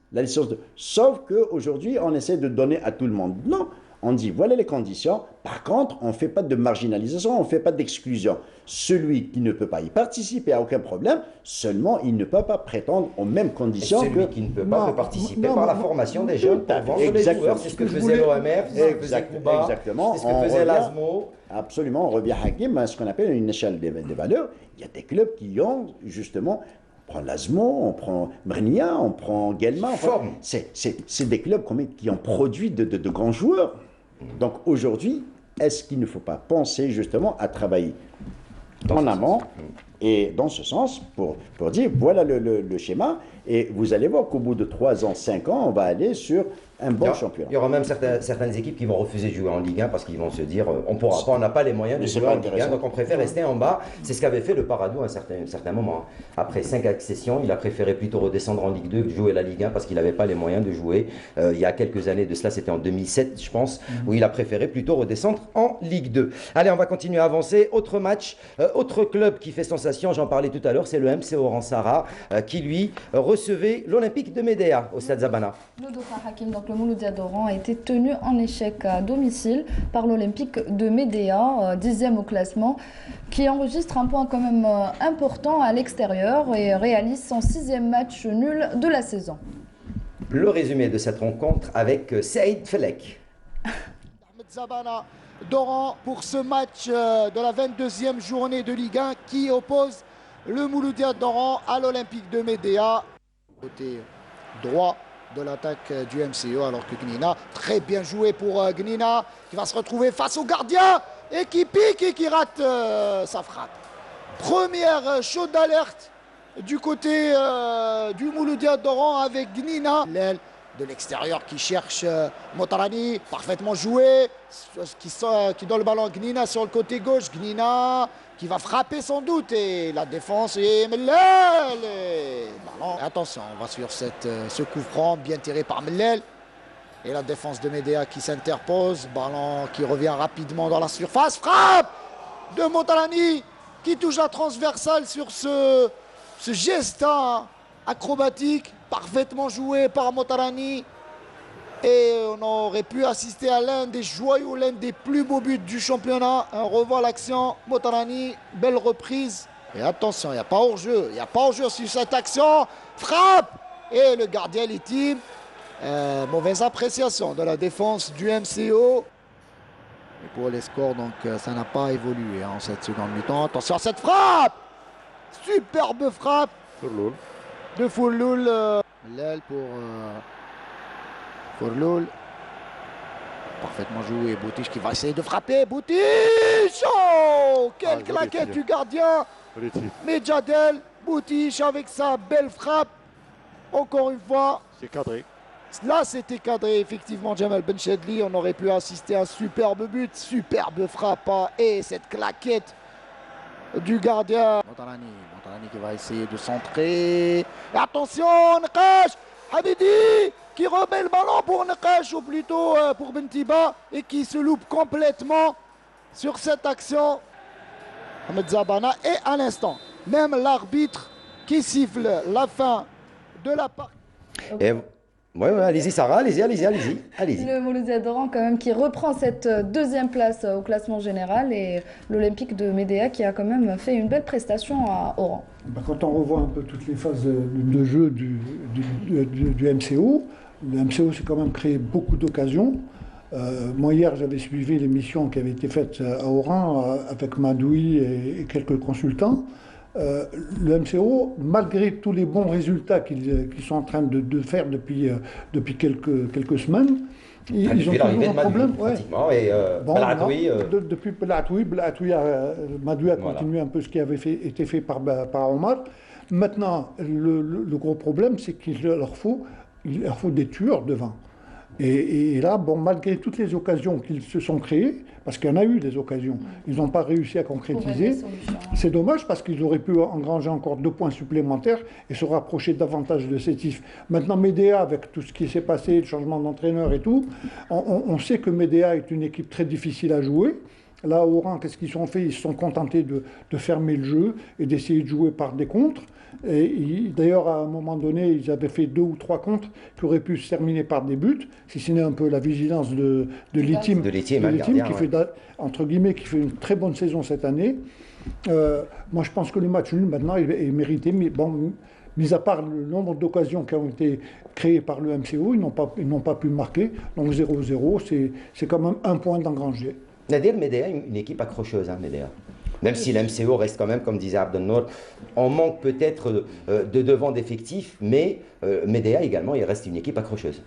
Sauf qu'aujourd'hui, on essaie de donner à tout le monde. Non. On dit, voilà les conditions. Par contre, on ne fait pas de marginalisation, on ne fait pas d'exclusion. Celui qui ne peut pas y participer a aucun problème, seulement il ne peut pas prétendre aux mêmes conditions que... Celui qui ne peut pas peut participer par la formation des jeunes pour vendre les joueurs. C'est ce que faisait l'OMR, c'est ce que faisait Cuba, exactement. c'est ce que faisait l'ASMO. Absolument, on revient à ce qu'on appelle une échelle des valeurs. Il y a des clubs qui ont justement... On prend l'ASMO, on prend Brnia, on prend Guelma. C'est des clubs qui ont produit de grands joueurs. Donc aujourd'hui, est-ce qu'il ne faut pas penser justement à travailler en amont et dans ce sens pour dire voilà le schéma et vous allez voir qu'au bout de 3 ans, 5 ans, on va aller sur un bon championnat. Il y aura même certaines équipes qui vont refuser de jouer en Ligue 1 parce qu'ils vont se dire on pourra pas, on n'a pas les moyens de jouer en Ligue 1, donc on préfère rester en bas. C'est ce qu'avait fait le Paradou à un certain moment. Après 5 accessions, il a préféré plutôt redescendre en Ligue 2 que jouer la Ligue 1 parce qu'il n'avait pas les moyens de jouer. Il y a quelques années de cela, c'était en 2007 je pense, où il a préféré plutôt redescendre en Ligue 2. Allez, on va continuer à avancer. Autre match, autre club qui fait sensation, j'en parlais tout à l'heure, c'est le MC Oran Sara qui lui recevait l'Olympique de Médéa au Stade Zabana. Le Mouloudia d'Oran a été tenu en échec à domicile par l'Olympique de Médéa, 10e au classement, qui enregistre un point quand même important à l'extérieur et réalise son 6e match nul de la saison. Le résumé de cette rencontre avec Saïd Felek. Zabana d'Oran pour ce match de la 22e journée de Ligue 1 qui oppose le Mouloudia d'Oran à l'Olympique de Médéa. Côté droit de l'attaque du MCO alors que Gnina, très bien joué pour Gnina qui va se retrouver face au gardien et qui pique et qui rate sa frappe. Première chaude d'alerte du côté du Mouloudia d'Oran avec Gnina. L'aile de l'extérieur qui cherche Motarani, parfaitement joué, qui donne le ballon à Gnina sur le côté gauche. Gnina qui va frapper sans doute et la défense et Mellel. Attention, on va sur ce coup franc bien tiré par Mellel. Et la défense de Médéa qui s'interpose. Ballon qui revient rapidement dans la surface. Frappe de Motarani qui touche la transversale sur ce geste acrobatique. Parfaitement joué par Motarani. Et on aurait pu assister à l'un des joyaux, l'un des plus beaux buts du championnat. On revoit l'action, Motarani, belle reprise. Et attention, il n'y a pas hors-jeu. Il n'y a pas hors-jeu sur cette action. Frappe. Et le gardien Littim. Mauvaise appréciation de la défense du MCO. Et pour les scores, donc ça n'a pas évolué en cette seconde mi-temps. Attention à cette frappe. Superbe frappe de Fourloul. L'aile pour Fourloul. Parfaitement joué. Boutiche qui va essayer de frapper. Boutiche. Oh, quelle claquette du gardien. Medjadel. Boutiche avec sa belle frappe. Encore une fois. C'est cadré. Là, c'était cadré, effectivement, Jamal Benchedli. On aurait pu assister à un superbe but, superbe frappe. Et cette claquette du gardien. Montalani qui va essayer de centrer. Et attention, Nakash, Hamidi qui remet le ballon pour Nakash, ou plutôt pour Bentiba, et qui se loupe complètement sur cette action. Ahmed Zabana. Et à l'instant, même l'arbitre qui siffle la fin de la partie. Oui, allez-y Sarah, allez-y. Le Mouloudia d'Oran quand même qui reprend cette deuxième place au classement général et l'Olympique de Médéa qui a quand même fait une belle prestation à Oran. Quand on revoit un peu toutes les phases de jeu du MCO, le MCO s'est quand même créé beaucoup d'occasions. Moi hier j'avais suivi l'émission qui avait été faite à Oran avec Madoui et quelques consultants. Le MCO, malgré tous les bons résultats qu'ils sont en train de faire depuis quelques semaines, ils ont toujours un problème. Pratiquement. Et Belatoui, depuis Belatoui, Madoui a continué un peu ce qui avait été fait par Omar. Maintenant, le gros problème, c'est qu'il leur faut des tueurs devant. Et là, malgré toutes les occasions qu'ils se sont créées, parce qu'il y en a eu des occasions, ils n'ont pas réussi à concrétiser. C'est dommage parce qu'ils auraient pu engranger encore 2 points supplémentaires et se rapprocher davantage de Sétif. Maintenant, Médéa, avec tout ce qui s'est passé, le changement d'entraîneur et tout, on sait que Médéa est une équipe très difficile à jouer. Là, au Oran, qu'est-ce qu'ils ont fait? Ils se sont contentés de fermer le jeu et d'essayer de jouer par des contres. Et d'ailleurs, à un moment donné, ils avaient fait 2 ou 3 contres qui auraient pu se terminer par des buts, si ce n'est un peu la vigilance de Littim, qui fait, entre guillemets, qui fait une très bonne saison cette année. Moi, je pense que le match nul, maintenant, est mérité. Mais bon, mis à part le nombre d'occasions qui ont été créées par le MCO, ils n'ont pas pu marquer. Donc 0-0, c'est quand même un point d'engranger. Nadir, Médéa, une équipe accrocheuse, Médéa. Même si l'MCO reste quand même, comme disait Abdelnour, on manque peut-être de devant d'effectifs, mais Médéa également, il reste une équipe accrocheuse.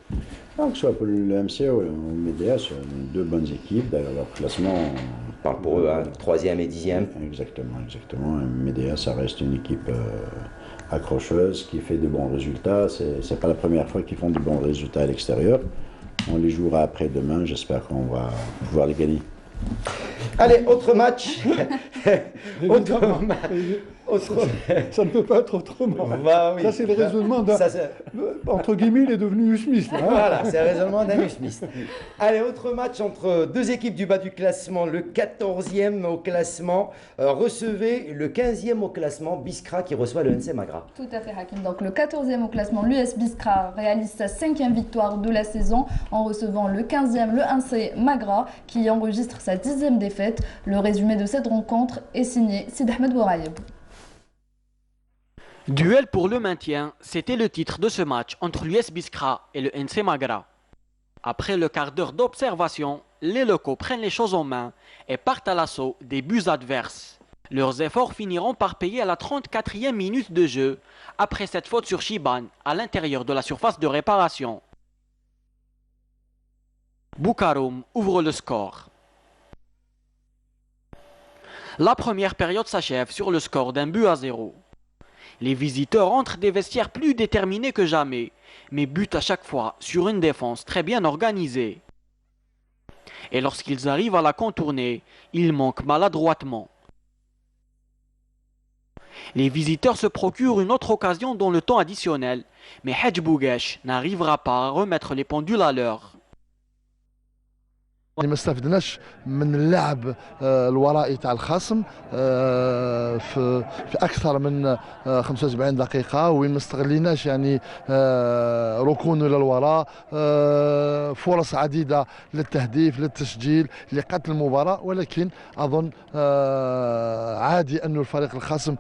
Non, que ce soit pour le MCO ou Médéa, ce sont 2 bonnes équipes. D'ailleurs, leur classement... On parle pour eux, 3e et 10e. Exactement. Médéa, ça reste une équipe accrocheuse qui fait de bons résultats. C'est pas la première fois qu'ils font de bons résultats à l'extérieur. On les jouera après demain. J'espère qu'on va pouvoir les gagner. Allez, autre match. Ça ne peut pas être autrement. Bah, oui. Ça, c'est le raisonnement d'un... Entre guillemets, il est devenu Smith. Voilà, c'est le raisonnement d'un Smith. Allez, autre match entre 2 équipes du bas du classement. Le 14e au classement recevait le 15e au classement, Biskra qui reçoit le NC Magra. Tout à fait, Hakim. Donc le 14e au classement, l'US Biskra réalise sa 5e victoire de la saison en recevant le 15e, le NC Magra, qui enregistre sa 10e défaite. Le résumé de cette rencontre est signé Sid Ahmed Bouraïeb. Duel pour le maintien, c'était le titre de ce match entre l'US Biskra et le NC Magra. Après le quart d'heure d'observation, les locaux prennent les choses en main et partent à l'assaut des buts adverses. Leurs efforts finiront par payer à la 34e minute de jeu, après cette faute sur Chiban à l'intérieur de la surface de réparation. Boukaroum ouvre le score. La première période s'achève sur le score d'1-0. Les visiteurs entrent des vestiaires plus déterminés que jamais, mais butent à chaque fois sur une défense très bien organisée. Et lorsqu'ils arrivent à la contourner, ils manquent maladroitement. Les visiteurs se procurent une autre occasion dans le temps additionnel, mais Hadj Bougesh n'arrivera pas à remettre les pendules à l'heure. ما استفدناش من اللعب الورائي تاع الخصم في اكثر من 75 دقيقه، وين ما استغليناش يعني ركون الى الوراء، فرص عديده للتهديف للتسجيل لقتل المباراه. ولكن اظن عادي انه الفريق الخصم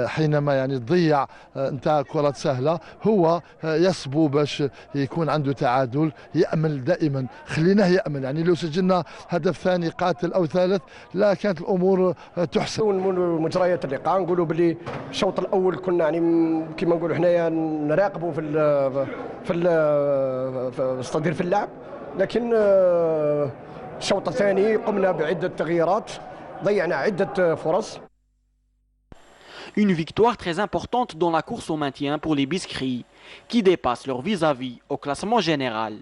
حينما يعني تضيع نتاع كرات سهله هو يصبو باش يكون عنده تعادل، يامل دائما، خليناه يامل. يعني لو سجلنا هدف ثاني قاتل او ثالث لا كانت الامور تحسن. مجريات اللقاء نقولوا باللي الشوط الاول كنا يعني كما نقولوا حنايا نراقبوا في الصدير في اللعب، لكن الشوط الثاني قمنا بعده تغييرات، ضيعنا عده فرص. Une victoire très importante dans la course au maintien pour les Biscris, qui dépassent leur vis-à-vis au classement général.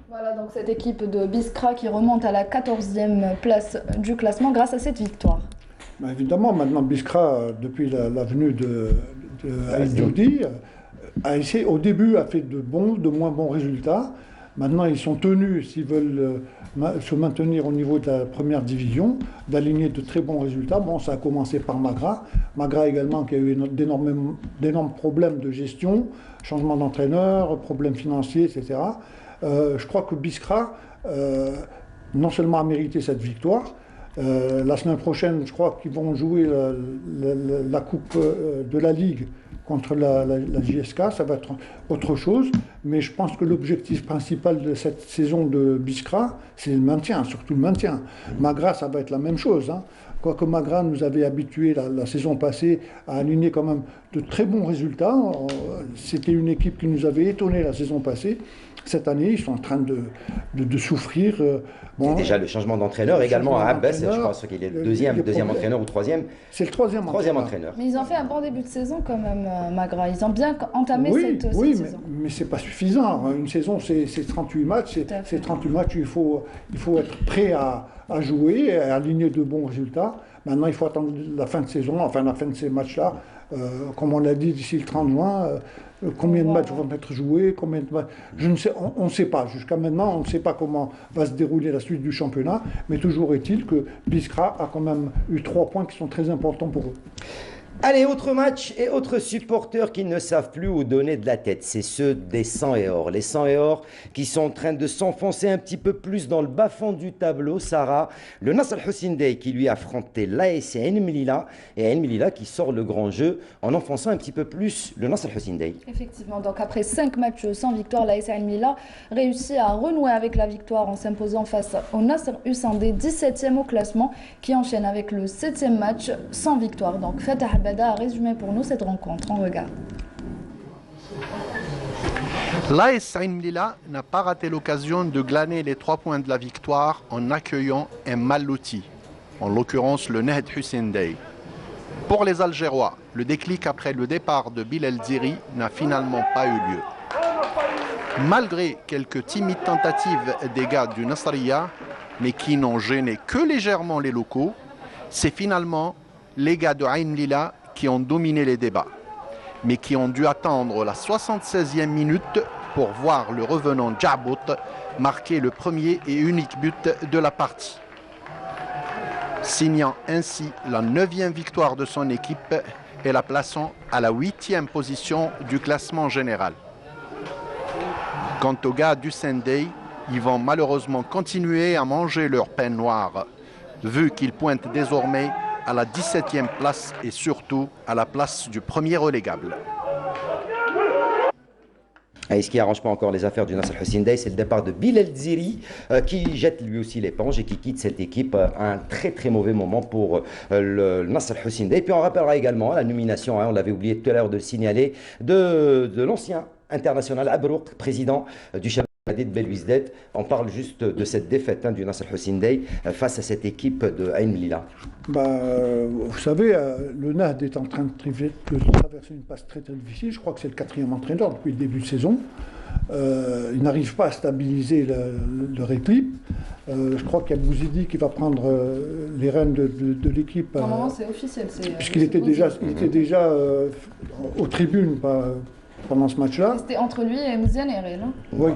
Voilà donc cette équipe de Biskra qui remonte à la 14e place du classement grâce à cette victoire. Bah évidemment, maintenant Biskra, depuis la venue de Aïdjoudi, a essayé, au début a fait de moins bons résultats. Maintenant, ils sont tenus, s'ils veulent se maintenir au niveau de la première division, d'aligner de très bons résultats. Bon, ça a commencé par Magra. Magra également qui a eu d'énormes problèmes de gestion, changement d'entraîneur, problèmes financiers, etc. Je crois que Biskra, non seulement a mérité cette victoire, la semaine prochaine, je crois qu'ils vont jouer la Coupe de la Ligue contre la JSK, ça va être autre chose, mais je pense que l'objectif principal de cette saison de Biskra, c'est le maintien, surtout le maintien. Magra, ça va être la même chose, hein. Quoique Magra nous avait habitués la saison passée à aligner quand même de très bons résultats. C'était une équipe qui nous avait étonnés la saison passée. Cette année, ils sont en train de souffrir. Bon, c'est déjà le changement d'entraîneur également à Abbas, je pense qu'il est le deuxième entraîneur ou troisième. C'est le troisième entraîneur. Mais ils ont fait un bon début de saison quand même, Magra. Ils ont bien entamé cette saison. Mais c'est pas suffisant. Une saison, c'est 38 matchs. C'est 38 matchs, il faut être prêt à jouer, à aligner de bons résultats. Maintenant, il faut attendre la fin de saison, enfin la fin de ces matchs-là. Comme on l'a dit, d'ici le 30 juin, combien de matchs vont être joués, combien de matchs, je ne sais, on ne sait pas. Jusqu'à maintenant, on ne sait pas comment va se dérouler la suite du championnat, mais toujours est-il que Biskra a quand même eu 3 points qui sont très importants pour eux. Allez, autre match et autres supporters qui ne savent plus où donner de la tête. C'est ceux des 100 et or. Les 100 et or qui sont en train de s'enfoncer un petit peu plus dans le bas-fond du tableau. Sarah, le Nasr Hussein Dey qui lui a affronté l'AS Ain Mellila. Et Ain Mellila qui sort le grand jeu en enfonçant un petit peu plus le Nasr Hussein Dey. Effectivement, donc après 5 matchs sans victoire, l'AS Ain Mellila réussit à renouer avec la victoire en s'imposant face au Nasr Hussein Dey, 17e au classement, qui enchaîne avec le 7e match sans victoire. Donc Fatah Bada a résumé pour nous cette rencontre. On regarde. L'AS Ain Mellila n'a pas raté l'occasion de glaner les 3 points de la victoire en accueillant un mal loti, en l'occurrence le Nahd Hussein Dey. Pour les Algérois, le déclic après le départ de Bilal Ziri n'a finalement pas eu lieu. Malgré quelques timides tentatives des gars du Nasriya, mais qui n'ont gêné que légèrement les locaux, c'est finalement les gars de Ain Mellila qui ont dominé les débats, mais qui ont dû attendre la 76e minute pour voir le revenant Djabout marquer le premier et unique but de la partie, signant ainsi la 9e victoire de son équipe et la plaçant à la 8e position du classement général. Quant aux gars du Sendai, ils vont malheureusement continuer à manger leur pain noir, vu qu'ils pointent désormais à la 17e place et surtout à la place du premier relégable. Et ce qui n'arrange pas encore les affaires du Nasr Hussein Dey, c'est le départ de Bilal Ziri qui jette lui aussi l'éponge et qui quitte cette équipe à un très très mauvais moment pour le Nasr Hussein Dey. Puis on rappellera également la nomination, on l'avait oublié tout à l'heure de le signaler, de l'ancien international Abrouk, président du Shabab de Belouizdad. On parle juste de cette défaite du Nasr Hussein Dey face à cette équipe de Ain Mellila. Vous savez, le NAD est en train de traverser une passe très très difficile. Je crois que c'est le 4e entraîneur depuis le début de saison. Il n'arrive pas à stabiliser leur équipe. Je crois qu'il y a Bouzidi qui va prendre les rênes de l'équipe. Normalement, c'est officiel. Puisqu'il était déjà aux tribunes. pendant ce match-là. C'était entre lui et Mziane Erel. Oui,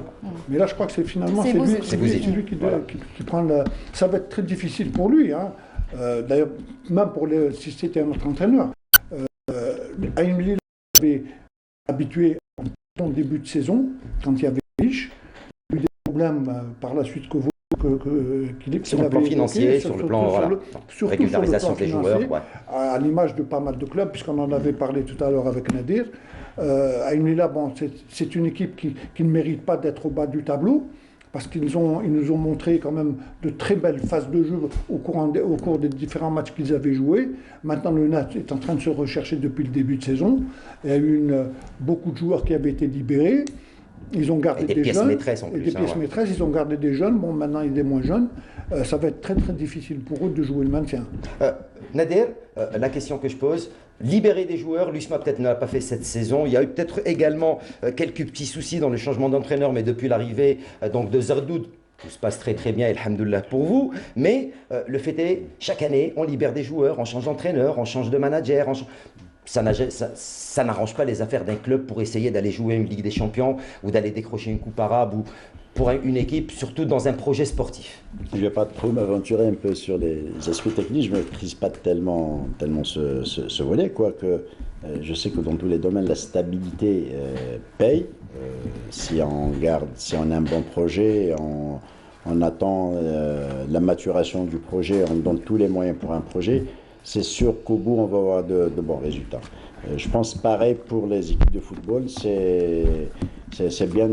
mais là je crois que c'est finalement c'est lui qui prend le... Ça va être très difficile pour lui. Hein. D'ailleurs, même si c'était un autre entraîneur. Aïm Lila avait habitué en début de saison, quand il y avait riche, il y a eu des problèmes par la suite qu'il sur le plan financier, sur le plan régularisation des joueurs, à l'image de pas mal de clubs, puisqu'on en avait parlé tout à l'heure avec Nadir. Aïm Lila, bon, c'est une équipe qui ne mérite pas d'être au bas du tableau, parce qu'ils nous ont montré quand même de très belles phases de jeu au cours des différents matchs qu'ils avaient joués. Maintenant, le NAT est en train de se rechercher depuis le début de saison. Il y a eu beaucoup de joueurs qui avaient été libérés. Ils ont gardé des jeunes. Maîtresses en plus, des pièces maîtresses, ils ont gardé des jeunes. Bon, maintenant, il y a des moins jeunes. Ça va être très, très difficile pour eux de jouer le maintien. Nader, la question que je pose, libérer des joueurs, l'USMA peut-être ne l'a pas fait cette saison. Il y a eu peut-être également quelques petits soucis dans le changement d'entraîneur, mais depuis l'arrivée donc de Zardoud, tout se passe très très bien, alhamdoulilah pour vous. Mais le fait est, chaque année, on libère des joueurs, on change d'entraîneur, on change de manager. Ça n'arrange pas les affaires d'un club pour essayer d'aller jouer une Ligue des Champions ou d'aller décrocher une coupe arabe ou pour une équipe, surtout dans un projet sportif. Je ne vais pas trop m'aventurer un peu sur les aspects techniques, je ne maîtrise pas tellement ce volet, quoique je sais que dans tous les domaines, la stabilité paye. Si on a un bon projet, on attend la maturation du projet, on donne tous les moyens pour un projet, c'est sûr qu'au bout, on va avoir de bons résultats. Je pense pareil pour les équipes de football, c'est bien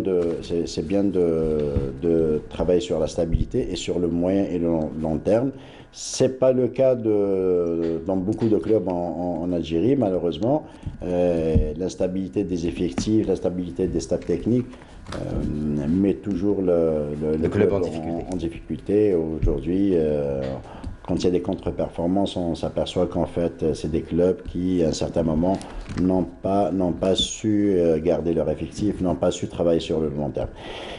de travailler sur la stabilité et sur le moyen et le long terme. Ce n'est pas le cas dans beaucoup de clubs en Algérie, malheureusement. L'instabilité des effectifs, l'instabilité des staffs techniques met toujours le club en difficulté. Aujourd'hui, quand il y a des contre-performances, on s'aperçoit qu'en fait, c'est des clubs qui, à un certain moment, n'ont pas su garder leur effectif, n'ont pas su travailler sur le long terme.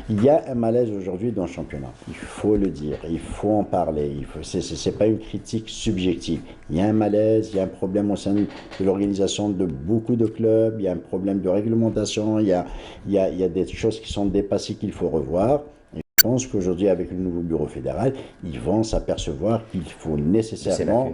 Il y a un malaise aujourd'hui dans le championnat. Il faut le dire, il faut en parler. Ce n'est pas une critique subjective. Il y a un malaise, il y a un problème au sein de l'organisation de beaucoup de clubs, il y a un problème de réglementation, il y a des choses qui sont dépassées qu'il faut revoir. Je pense qu'aujourd'hui, avec le nouveau bureau fédéral, ils vont s'apercevoir qu'il faut nécessairement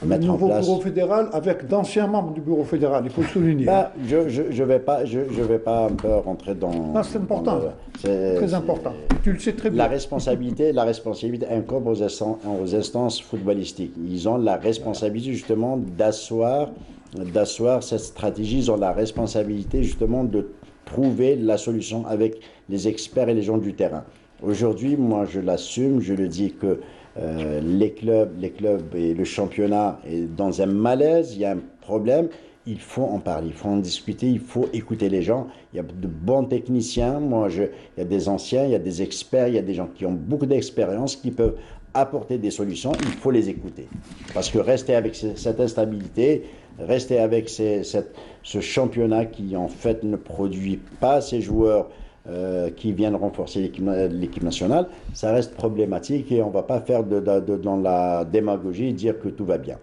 mettre en place... Le nouveau bureau fédéral avec d'anciens membres du bureau fédéral, il faut le souligner. Je vais pas un peu rentrer dans... Non, c'est important, très important. Tu le sais très bien. La responsabilité incombe aux instances footballistiques. Ils ont la responsabilité justement d'asseoir cette stratégie, ils ont la responsabilité justement de trouver la solution avec les experts et les gens du terrain. Aujourd'hui, moi je l'assume, je le dis que les clubs et le championnat est dans un malaise, il y a un problème, il faut en parler, il faut en discuter, il faut écouter les gens. Il y a de bons techniciens, il y a des anciens, il y a des experts, il y a des gens qui ont beaucoup d'expérience, qui peuvent apporter des solutions, il faut les écouter. Parce que rester avec cette instabilité, rester avec ce championnat qui en fait ne produit pas ces joueurs qui viennent renforcer l'équipe nationale, ça reste problématique et on ne va pas faire dans la démagogie et dire que tout va bien.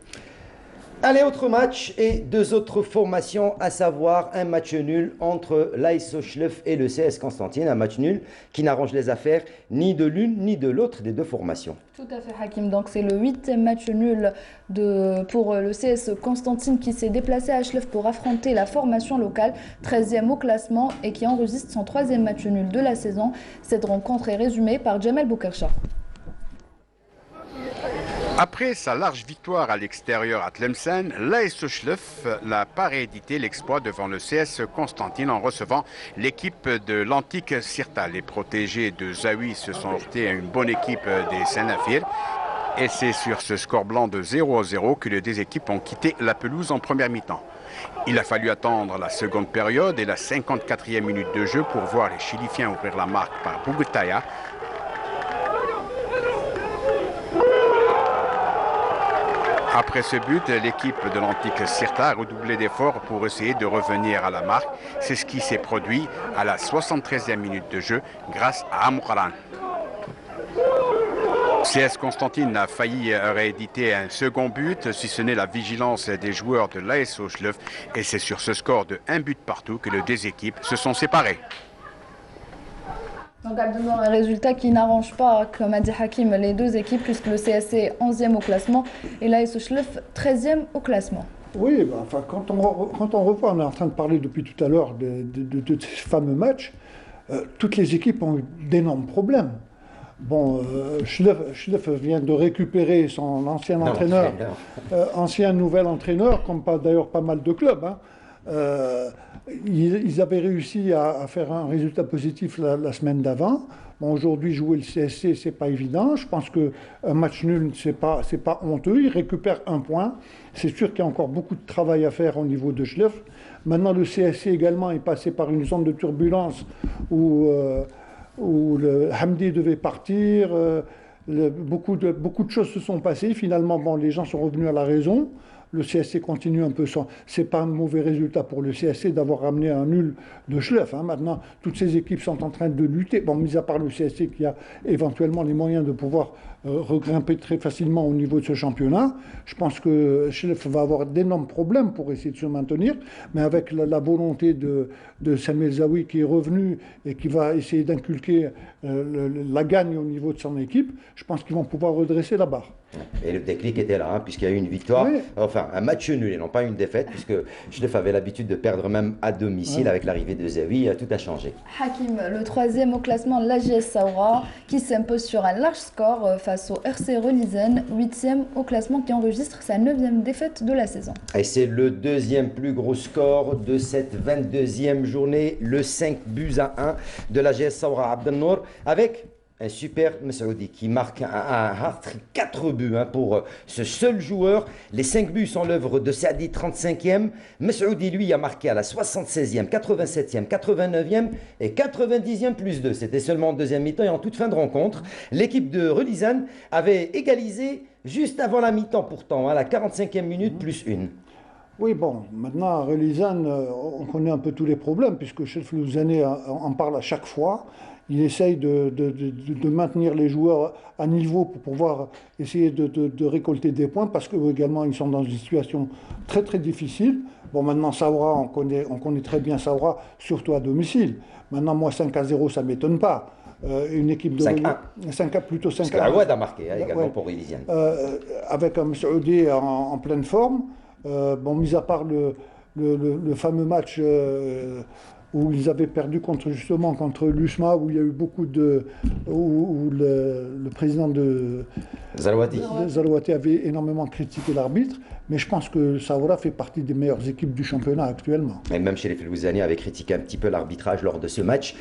Allez, autre match et deux autres formations, à savoir un match nul entre l'AS Sochleuf et le CS Constantine. Un match nul qui n'arrange les affaires ni de l'une ni de l'autre des deux formations. Tout à fait, Hakim. Donc c'est le 8e match nul pour le CS Constantine qui s'est déplacé à Achleuf pour affronter la formation locale, 13e au classement et qui enregistre son 3e match nul de la saison. Cette rencontre est résumée par Jamel Boukercha. Après sa large victoire à l'extérieur à Tlemcen, l'AS Sochleuf n'a pas réédité l'exploit devant le CS Constantine en recevant l'équipe de l'antique Sirta. Les protégés de Zawi se sont heurtés à une bonne équipe des Saint-Nafir. Et c'est sur ce score blanc de 0-0 que les deux équipes ont quitté la pelouse en première mi-temps. Il a fallu attendre la seconde période et la 54e minute de jeu pour voir les Chilifiens ouvrir la marque par Bougutaya. Après ce but, l'équipe de l'antique Sirta a redoublé d'efforts pour essayer de revenir à la marque. C'est ce qui s'est produit à la 73e minute de jeu grâce à Amoukaran. CS Constantine a failli rééditer un second but, si ce n'est la vigilance des joueurs de l'AS Sochleuf. Et c'est sur ce score de 1 but partout que les deux équipes se sont séparées. Donc un résultat qui n'arrange pas, comme a dit Hakim, les deux équipes, puisque le CSC est 11e au classement et l'AS Sochleuf 13e au classement. Oui, enfin, quand on revoit, on est en train de parler depuis tout à l'heure de ces fameux matchs, toutes les équipes ont eu d'énormes problèmes. Bon, Schleff vient de récupérer son ancien entraîneur, ancien nouvel entraîneur, comme d'ailleurs pas mal de clubs. Hein. Ils avaient réussi à faire un résultat positif la semaine d'avant. Bon, aujourd'hui, jouer le CSC, c'est pas évident. Je pense qu'un match nul, c'est pas honteux. Ils récupèrent un point. C'est sûr qu'il y a encore beaucoup de travail à faire au niveau de Schleff. Maintenant, le CSC également est passé par une zone de turbulence où le Hamdi devait partir. Beaucoup de choses se sont passées. Finalement, bon, les gens sont revenus à la raison. Le CSC continue un peu sans. C'est pas un mauvais résultat pour le CSC d'avoir ramené un nul de Schleff. Hein. Maintenant, toutes ces équipes sont en train de lutter. Bon, mis à part le CSC qui a éventuellement les moyens de pouvoir regrimper très facilement au niveau de ce championnat, je pense que Schleff va avoir d'énormes problèmes pour essayer de se maintenir. Mais avec la volonté de Samuel Zawi qui est revenu et qui va essayer d'inculquer la gagne au niveau de son équipe, je pense qu'ils vont pouvoir redresser la barre. Et le déclic était là, hein, puisqu'il y a eu une victoire, enfin un match nul et non pas une défaite, puisque Schleff avait l'habitude de perdre même à domicile. Avec l'arrivée de Zawi, tout a changé. Hakim, le 3e au classement, l'AGS Saoura, qui s'impose sur un large score face au RC Relisen, 8e au classement, qui enregistre sa 9e défaite de la saison. Et c'est le 2e plus gros score de cette 22e journée, le 5-1 de l'AGS Saoura Abdelnour, avec un super Messoudi qui marque un hat-trick, 4 buts pour ce seul joueur. Les 5 buts sont l'œuvre de Saadi, 35e. Messoudi, lui, a marqué à la 76e, 87e, 89e et 90e plus 2. C'était seulement en deuxième mi-temps et en toute fin de rencontre. L'équipe de Relizane avait égalisé juste avant la mi-temps pourtant, à la 45e minute plus 1. Oui, bon, maintenant, à Relizane, on connaît un peu tous les problèmes, puisque Schleff Lausanne en parle à chaque fois. Il essaye de maintenir les joueurs à niveau pour pouvoir essayer de récolter des points, parce qu'eux également, ils sont dans une situation très très difficile. Bon, maintenant, Saoura, on connaît très bien Saoura, surtout à domicile. Maintenant, moi, 5-0, ça ne m'étonne pas. Une équipe de 5-1. Plutôt 5-1. Parce que Awad a marqué également pour Relizane. Avec un Saoudi en pleine forme. Bon, mis à part le fameux match où ils avaient perdu justement contre l'USMA, où il y a eu beaucoup où le président de Zalouati avait énormément critiqué l'arbitre, mais je pense que Saoura fait partie des meilleures équipes du championnat actuellement. Et même Cherif El Ouzzani avait critiqué un petit peu l'arbitrage lors de ce match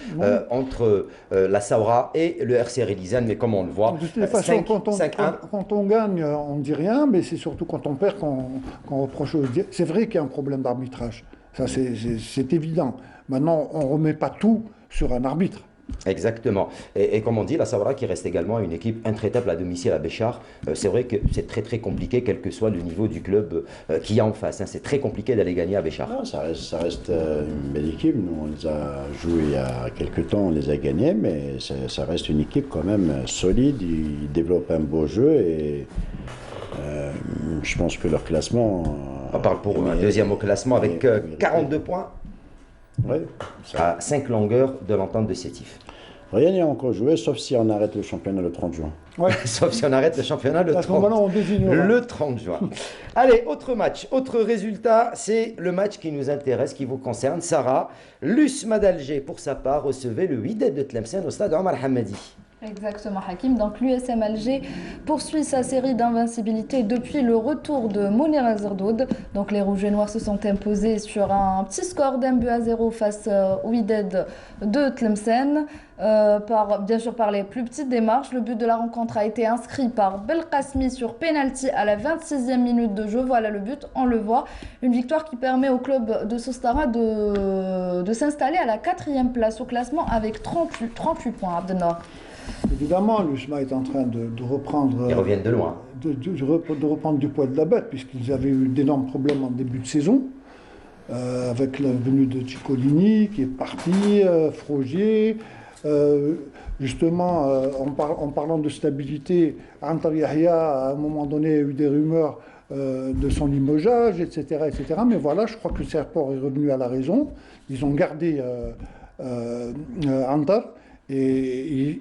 entre la Saoura et le RC Relizane, mais comme on le voit, de toute façon, quand on gagne, on ne dit rien, mais c'est surtout quand on perd qu'on reproche. C'est vrai qu'il y a un problème d'arbitrage, ça c'est évident. Maintenant, on ne remet pas tout sur un arbitre. Exactement. Et comme on dit, la Saoura qui reste également une équipe intraitable à domicile à Béchar. C'est vrai que c'est très très compliqué, quel que soit le niveau du club qu'il y a en face. Hein. C'est très compliqué d'aller gagner à Béchar. Non, ça reste une belle équipe. Nous, on les a joués il y a quelques temps, on les a gagnés, mais ça reste une équipe quand même solide. Ils développent un beau jeu et je pense que leur classement... On parle pour un deuxième au classement avec 42 points. Oui, à 5 longueurs de l'entente de Sétif. Rien n'est encore joué, sauf si on arrête le championnat le 30 juin. Ouais. Sauf si on arrête le championnat le 30 juin. Allez, autre match, autre résultat, c'est le match qui nous intéresse, qui vous concerne. Sarah, l'USMA d'Alger, pour sa part, recevait le Wydad de Tlemcen au stade Omar Hamadi. Exactement, Hakim. Donc l'USM Alger poursuit sa série d'invincibilité depuis le retour de Mounir Azerdoud. Donc les Rouges et Noirs se sont imposés sur un petit score d'1-0 face au Wydad de Tlemcen. Bien sûr par les plus petites démarches. Le but de la rencontre a été inscrit par Belkacemi sur penalty à la 26e minute de jeu. Voilà le but, on le voit. Une victoire qui permet au club de Sostara de s'installer à la 4e place au classement avec 38 points. Abdelnour. Évidemment, l'USMA est en train de reprendre... Ils reviennent de loin. De reprendre du poids de la bête, puisqu'ils avaient eu d'énormes problèmes en début de saison, avec la venue de Ciccolini, qui est parti, Frogier, Justement, en parlant de stabilité, Antar Yahya, à un moment donné, a eu des rumeurs de son limogeage, etc., etc. Mais voilà, je crois que Serport est revenu à la raison. Ils ont gardé Antar et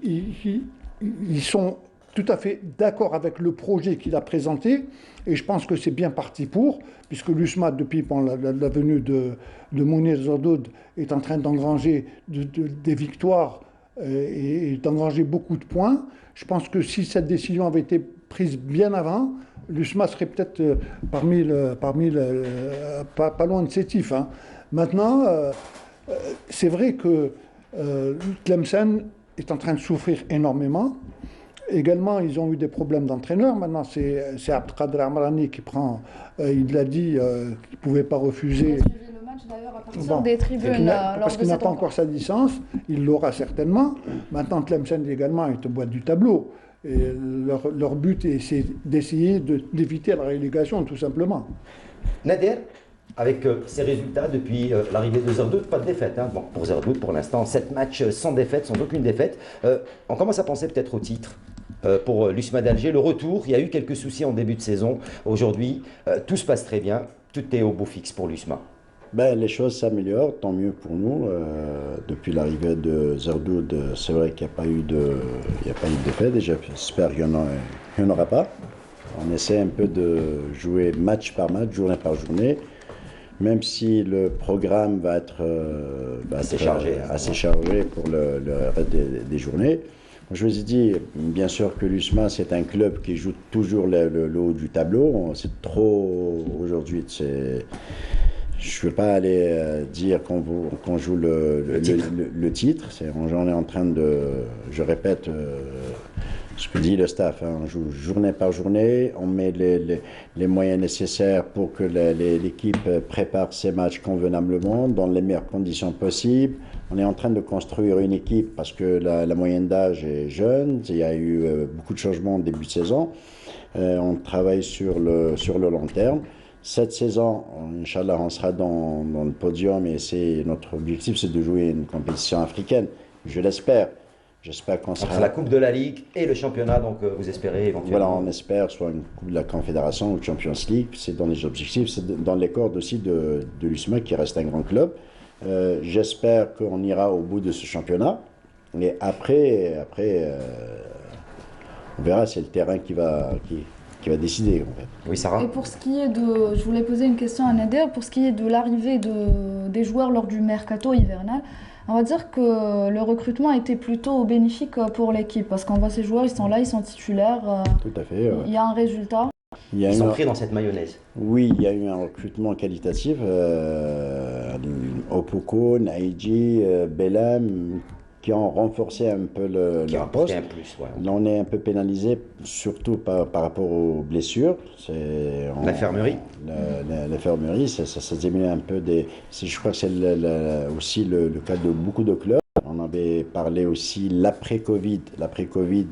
ils sont tout à fait d'accord avec le projet qu'il a présenté. Et je pense que c'est bien parti pour, puisque l'USMA, depuis la venue de Mounir Zordoud, est en train d'engranger des victoires et d'engranger beaucoup de points. Je pense que si cette décision avait été prise bien avant, l'USMA serait peut-être pas loin de Sétif. Hein. Maintenant, c'est vrai que Tlemcen est en train de souffrir énormément. Également, ils ont eu des problèmes d'entraîneur. Maintenant, c'est Abdelkader Amrani qui prend. Il l'a dit qu'il ne pouvait pas refuser. Il a suivi le match d'ailleurs à partir des tribunes. Parce qu'il n'a pas encore sa licence. Il l'aura certainement. Maintenant, Tlemcen également est au bout du tableau. Et leur but, c'est d'essayer d'éviter la relégation, tout simplement. Nader, avec ces résultats depuis l'arrivée de Zordoud, pas de défaite. Hein. Bon, pour Zordoud, pour l'instant, 7 matchs sans défaite, sans aucune défaite. On commence à penser peut-être au titre. Pour l'USMA d'Alger, le retour, il y a eu quelques soucis en début de saison. Aujourd'hui, tout se passe très bien. Tout est au beau fixe pour l'USMA. Ben, les choses s'améliorent, tant mieux pour nous. Depuis l'arrivée de Zordoud, c'est vrai qu'il n'y a pas eu de défaite. Et j'espère qu'il n'y en aura pas. On essaie un peu de jouer match par match, journée par journée. Même si le programme va être assez chargé pour le reste des journées. Je vous ai dit, bien sûr que l'USMA, c'est un club qui joue toujours le haut du tableau. C'est trop aujourd'hui. Je ne veux pas aller dire qu'on joue le titre. On est en train de, je répète ce que dit le staff, hein. On joue journée par journée, on met les moyens nécessaires pour que l'équipe prépare ses matchs convenablement, dans les meilleures conditions possibles. On est en train de construire une équipe parce que la moyenne d'âge est jeune, il y a eu beaucoup de changements au début de saison. On travaille sur le long terme. Cette saison, Inch'Allah, on sera dans le podium et notre objectif, c'est de jouer une compétition africaine. Je l'espère. J'espère qu'on sera... Entre la Coupe de la Ligue et le championnat, donc vous espérez éventuellement... Voilà, on espère soit une Coupe de la Confédération ou Champions League. C'est dans les objectifs, c'est dans les cordes aussi de l'USMA qui reste un grand club. J'espère qu'on ira au bout de ce championnat. Et après on verra, c'est le terrain qui va décider. En fait. Oui, Sarah. Et pour ce qui est de... Je voulais poser une question à Nader. Pour ce qui est de l'arrivée des joueurs lors du mercato hivernal, on va dire que le recrutement a été plutôt bénéfique pour l'équipe. Parce qu'on voit ces joueurs, ils sont là, ils sont titulaires. Tout à fait. Il y a un résultat. Ils sont pris dans cette mayonnaise. Oui, il y a eu un recrutement qualitatif. Opoko, Naïdji, Bellam, qui ont renforcé un peu le poste. Un plus, ouais. Là, on est un peu pénalisé, surtout par rapport aux blessures. L'infirmerie. L'infirmerie, ça diminue un peu je crois que c'est aussi le cas de beaucoup de clubs. On avait parlé aussi l'après-Covid. L'après-Covid,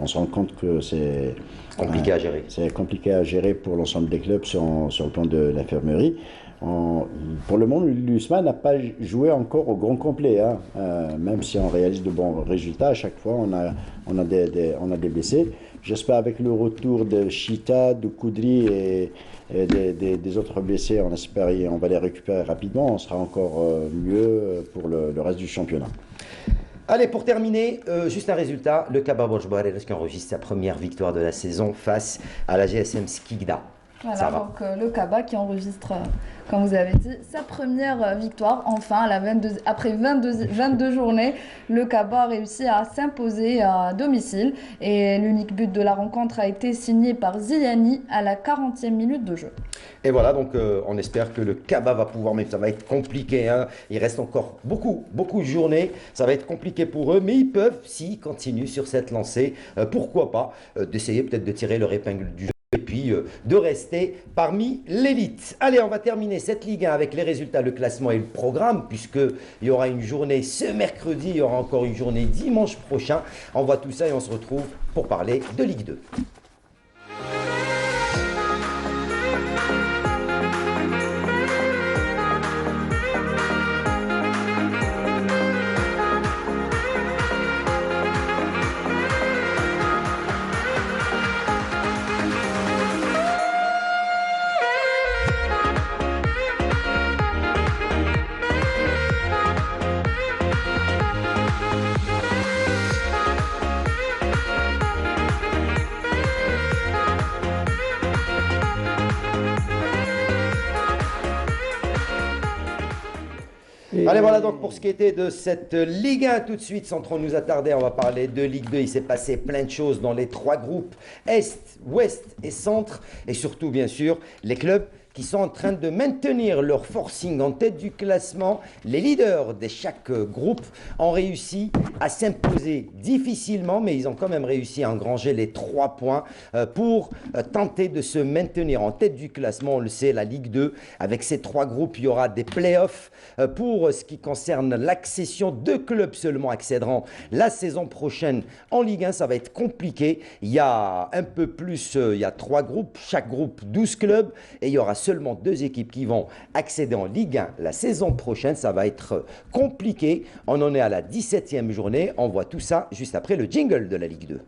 on se rend compte que c'est compliqué à gérer. C'est compliqué à gérer pour l'ensemble des clubs sur le plan de l'infirmerie. Pour le moment, l'USMA n'a pas joué encore au grand complet, hein. Même si on réalise de bons résultats. À chaque fois, on a des blessés. J'espère avec le retour de Chita, de Koudri et des autres blessés, on va les récupérer rapidement. On sera encore mieux pour le reste du championnat. Allez, pour terminer, juste un résultat. Le Kaba Borj-Bouharira qui enregistre sa première victoire de la saison face à la GSM Skikda. Voilà, donc le Kaba qui enregistre, comme vous avez dit, sa première victoire. Enfin, après 22 journées, le Kaba a réussi à s'imposer à domicile. Et l'unique but de la rencontre a été signé par Ziyani à la 40e minute de jeu. Et voilà, donc on espère que le Kaba va pouvoir, mais ça va être compliqué, hein. Il reste encore beaucoup de journées, ça va être compliqué pour eux, mais ils peuvent, s'ils continuent sur cette lancée, pourquoi pas, d'essayer peut-être de tirer leur épingle du jeu. Et puis de rester parmi l'élite. Allez, on va terminer cette Ligue 1 avec les résultats, le classement et le programme, puisqu'il y aura une journée ce mercredi, il y aura encore une journée dimanche prochain. On voit tout ça et on se retrouve pour parler de Ligue 2. Allez, voilà donc pour ce qui était de cette Ligue 1. Tout de suite, sans trop nous attarder, on va parler de Ligue 2. Il s'est passé plein de choses dans les 3 groupes, Est, Ouest et Centre. Et surtout, bien sûr, les clubs qui sont en train de maintenir leur forcing en tête du classement. Les leaders de chaque groupe ont réussi à s'imposer difficilement, mais ils ont quand même réussi à engranger les 3 points pour tenter de se maintenir en tête du classement. On le sait, la Ligue 2, avec ces 3 groupes, il y aura des playoffs. Pour ce qui concerne l'accession, 2 clubs seulement accéderont la saison prochaine en Ligue 1. Ça va être compliqué. Il y a un peu plus, il y a 3 groupes, chaque groupe 12 clubs, et il y aura seulement 2 équipes qui vont accéder en Ligue 1 la saison prochaine. Ça va être compliqué. On en est à la 17e journée. On voit tout ça juste après le jingle de la Ligue 2.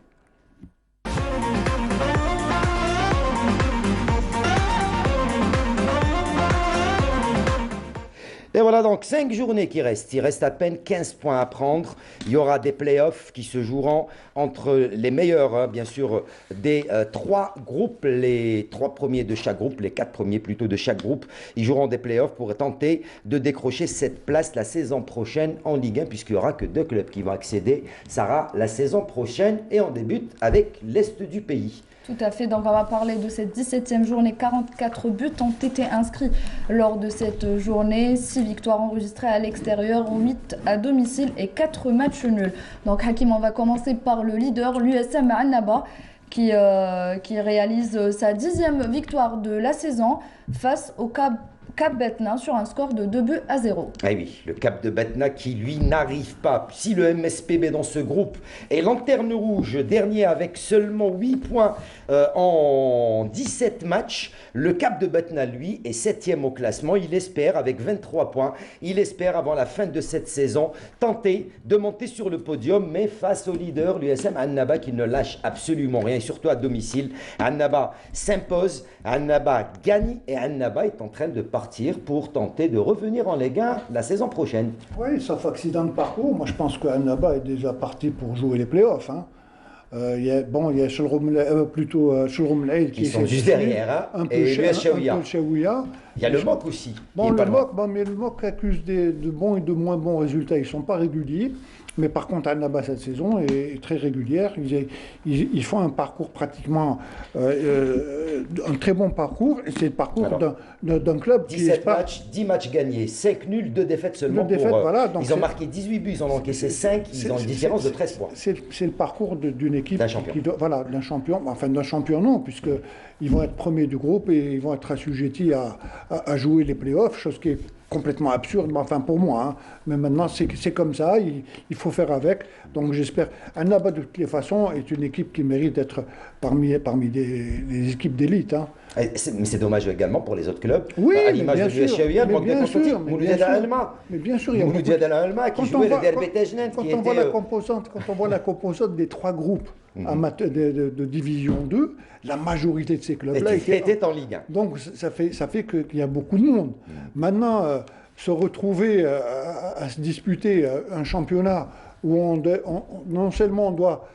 Et voilà donc 5 journées qui restent. Il reste à peine 15 points à prendre. Il y aura des playoffs qui se joueront entre les meilleurs, bien sûr, des 3 groupes. Les 3 premiers de chaque groupe, les 4 premiers plutôt de chaque groupe. Ils joueront des playoffs pour tenter de décrocher cette place la saison prochaine en Ligue 1, puisqu'il n'y aura que 2 clubs qui vont accéder. Ça sera la saison prochaine et on débute avec l'Est du pays. Tout à fait, donc on va parler de cette 17e journée. 44 buts ont été inscrits lors de cette journée, 6 victoires enregistrées à l'extérieur, 8 à domicile et 4 matchs nuls. Donc Hakim, on va commencer par le leader, l'USM Annaba, qui réalise sa 10e victoire de la saison face au Cap Betna sur un score de 2-0. Ah oui, le Cap de Betna qui lui n'arrive pas. Si le MSPB dans ce groupe est lanterne rouge, dernier avec seulement 8 points en 17 matchs, le Cap de Betna lui est 7e au classement. Il espère avec 23 points, il espère avant la fin de cette saison tenter de monter sur le podium, mais face au leader, l'USM Annaba qui ne lâche absolument rien, et surtout à domicile. Annaba s'impose, Annaba gagne et Annaba est en train de partir pour tenter de revenir en Ligue 1 la saison prochaine. Oui, sauf accident de parcours. Moi, je pense qu'Annaba est déjà parti pour jouer les playoffs. Hein. Il y a Shulroum Laïd qui sont juste derrière, hein, et l'US Chaouia. Il y a le MOC aussi. Bon, mais le MOC accuse de bons et de moins bons résultats. Ils ne sont pas réguliers. Mais par contre, Annaba, cette saison, est très régulière. Ils font un parcours pratiquement, un très bon parcours. Et c'est le parcours d'un club 17 matchs, 10 matchs gagnés, 5 nuls, 2 défaites seulement. Ils ont marqué 18 buts, ils en ont encaissé 5, ils ont une différence de 13 points. C'est le parcours d'une équipe. D'un champion. D'un champion. Enfin, d'un champion, non, puisqu'ils vont être premiers du groupe et ils vont être assujettis à jouer les playoffs, chose qui est complètement absurde, enfin pour moi, hein. Mais maintenant c'est comme ça, il faut faire avec. Donc j'espère. Annaba de toutes les façons est une équipe qui mérite d'être parmi les équipes d'élite. Hein. Mais c'est dommage également pour les autres clubs. Oui, à l'image de l'US Chaouia, mais bien sûr, mais bien sûr, il y a Mouloudia Al Alma qui jouait le Derby Tajnan. Quand on voit la composante des 3 groupes de division 2, la majorité de ces clubs-là étaient en Ligue 1. Donc ça fait qu'il y a beaucoup de monde. Maintenant, se retrouver à se disputer un championnat où non seulement on doit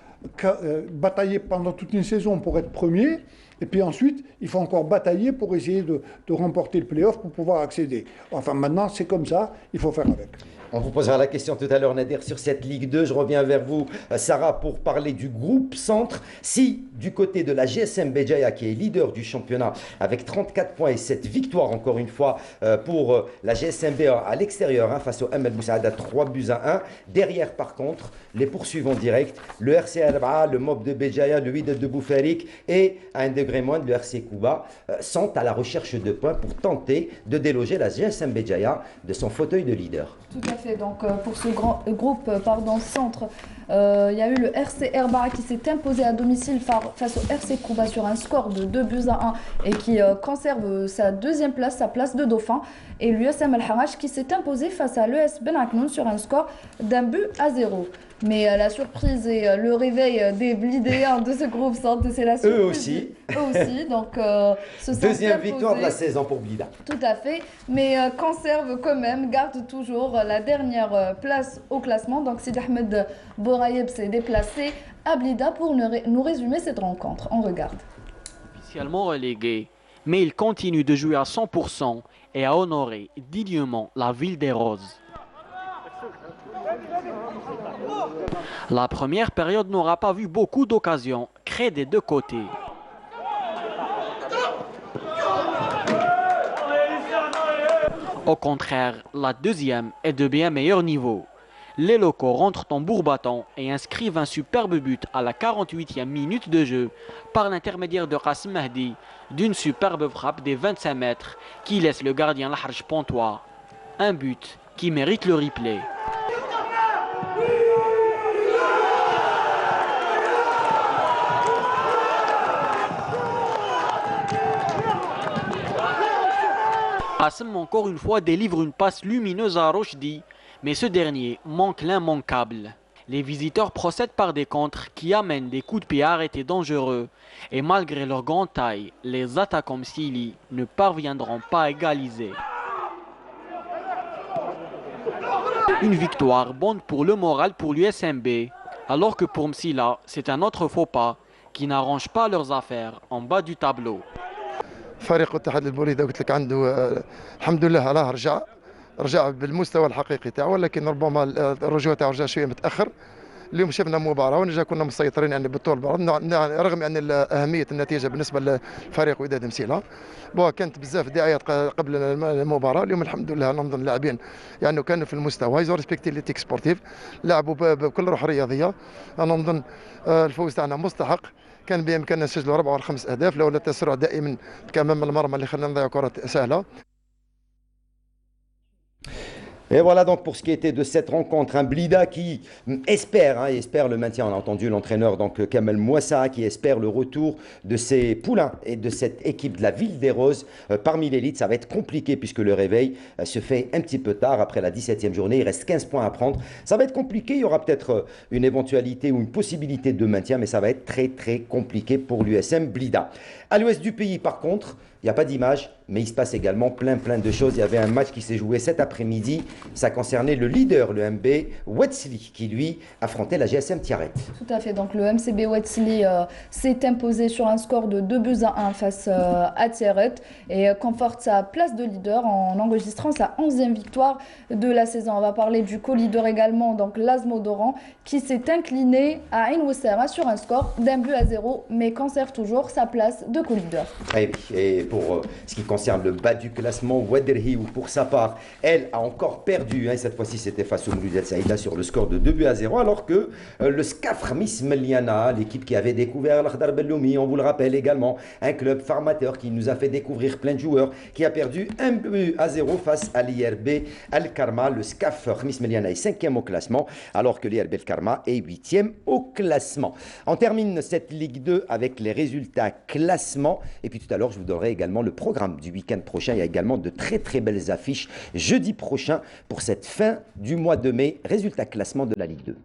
batailler pendant toute une saison pour être premier, et puis ensuite, il faut encore batailler pour essayer de remporter le play-off pour pouvoir accéder. Enfin, maintenant, c'est comme ça, il faut faire avec. On vous posera la question tout à l'heure, Nadir, sur cette Ligue 2. Je reviens vers vous, Sarah, pour parler du groupe Centre. Si, du côté de la GSM Béjaïa, qui est leader du championnat, avec 34 points et cette victoire, encore une fois, pour la GSMB à l'extérieur, face au ML Moussaada, 3-1. Derrière, par contre, les poursuivants directs, le RC Al-Baa, le MOB de Béjaïa, le Wydad de Boufarik et, à un degré moindre, le RC Kouba, sont à la recherche de points pour tenter de déloger la GSM Béjaïa de son fauteuil de leader. Tout à fait. Donc pour ce groupe Centre, il y a eu le RC Herbara qui s'est imposé à domicile face au RC Kouba sur un score de 2-1 et qui conserve sa 2e place, sa place de dauphin. Et l'USM Al-Harash qui s'est imposé face à l'ES Ben Aknoun sur un score d'1-0. Mais la surprise et le réveil des Blidéens de ce groupe Centre, c'est la surprise. Eux aussi. Donc, deuxième victoire de la saison pour Blida. Tout à fait. Mais conserve quand même, garde toujours la dernière place au classement. Donc Sid Ahmed Bouraïeb s'est déplacé à Blida pour nous résumer cette rencontre. On regarde. Officiellement relégué, mais il continue de jouer à 100% et à honorer dignement la ville des Roses. La première période n'aura pas vu beaucoup d'occasions créées des deux côtés. Au contraire, la deuxième est de bien meilleur niveau. Les locaux rentrent en bourre-bâton et inscrivent un superbe but à la 48e minute de jeu par l'intermédiaire de Qasim Mahdi d'une superbe frappe des 25 mètres qui laisse le gardien Laharj Pontois. Un but qui mérite le replay. Qasim encore une fois délivre une passe lumineuse à Rochdi, mais ce dernier manque l'immanquable. Les visiteurs procèdent par des contres qui amènent des coups de pied arrêtés dangereux et malgré leur grande taille, les attaquants Msili ne parviendront pas à égaliser. Une victoire bonne pour le moral pour l'USMB, alors que pour Msila, c'est un autre faux pas qui n'arrange pas leurs affaires en bas du tableau. فريق اتحاد البوريده قلت لك عنده الحمد لله راه رجع بالمستوى الحقيقي تاعو، ولكن ربما الرجوع تاعو رجع شويه متاخر. اليوم شفنا مباراه ونجا كنا مسيطرين يعني بالطول رغم يعني اهميه النتيجه بالنسبه لفريق وداد مسيله. كانت بزاف دعايات قبل المباراه. اليوم الحمد لله نظن اللاعبين يعني كانوا في المستوى، يزو ريسبكتي ليتيك سبورتيف، لعبوا بكل روح رياضيه. انا نظن الفوز تاعنا مستحق، كان بامكاننا نسجلوا 4 ولا 5 اهداف لولا التسرع دائما امام المرمى اللي خلانا نضيع كرات سهله. Et voilà donc pour ce qui était de cette rencontre, un Blida qui espère le maintien. On a entendu l'entraîneur donc Kamel Mouassa qui espère le retour de ses poulains et de cette équipe de la Ville des Roses parmi l'élite. Ça va être compliqué puisque le réveil se fait un petit peu tard après la 17e journée. Il reste 15 points à prendre. Ça va être compliqué. Il y aura peut-être une éventualité ou une possibilité de maintien, mais ça va être très très compliqué pour l'USM Blida. À l'ouest du pays par contre, il n'y a pas d'image, mais il se passe également plein de choses. Il y avait un match qui s'est joué cet après-midi. Ça concernait le leader, le MB Wetzli, qui lui affrontait la GSM Tiaret. Tout à fait. Donc le MCB Wetzli s'est imposé sur un score de 2-1 face à Tiaret et conforte sa place de leader en enregistrant sa 11e victoire de la saison. On va parler du co-leader également, donc Lasmo Doran, qui s'est incliné à Ain Ouessara sur un score d'1-0, mais conserve toujours sa place de co-leader. Et pour ce qui concerne le bas du classement, Waderhi, ou pour sa part, elle a encore perdu. Cette fois-ci, c'était face au Mouloudia Saïda sur le score de 2-0, alors que le SCAF Miss Meliana, l'équipe qui avait découvert l'Akhdar Belloumi, on vous le rappelle également, un club formateur qui nous a fait découvrir plein de joueurs, qui a perdu 1-0 face à l'IRB Al-Karma. Le SCAF Miss Meliana est 5e au classement, alors que l'IRB Al-Karma est 8e au classement. On termine cette Ligue 2 avec les résultats classement. Et puis tout à l'heure, je vous donnerai également le programme du week-end prochain. Il y a également de très belles affiches jeudi prochain pour cette fin du mois de mai. Résultat classement de la Ligue 2.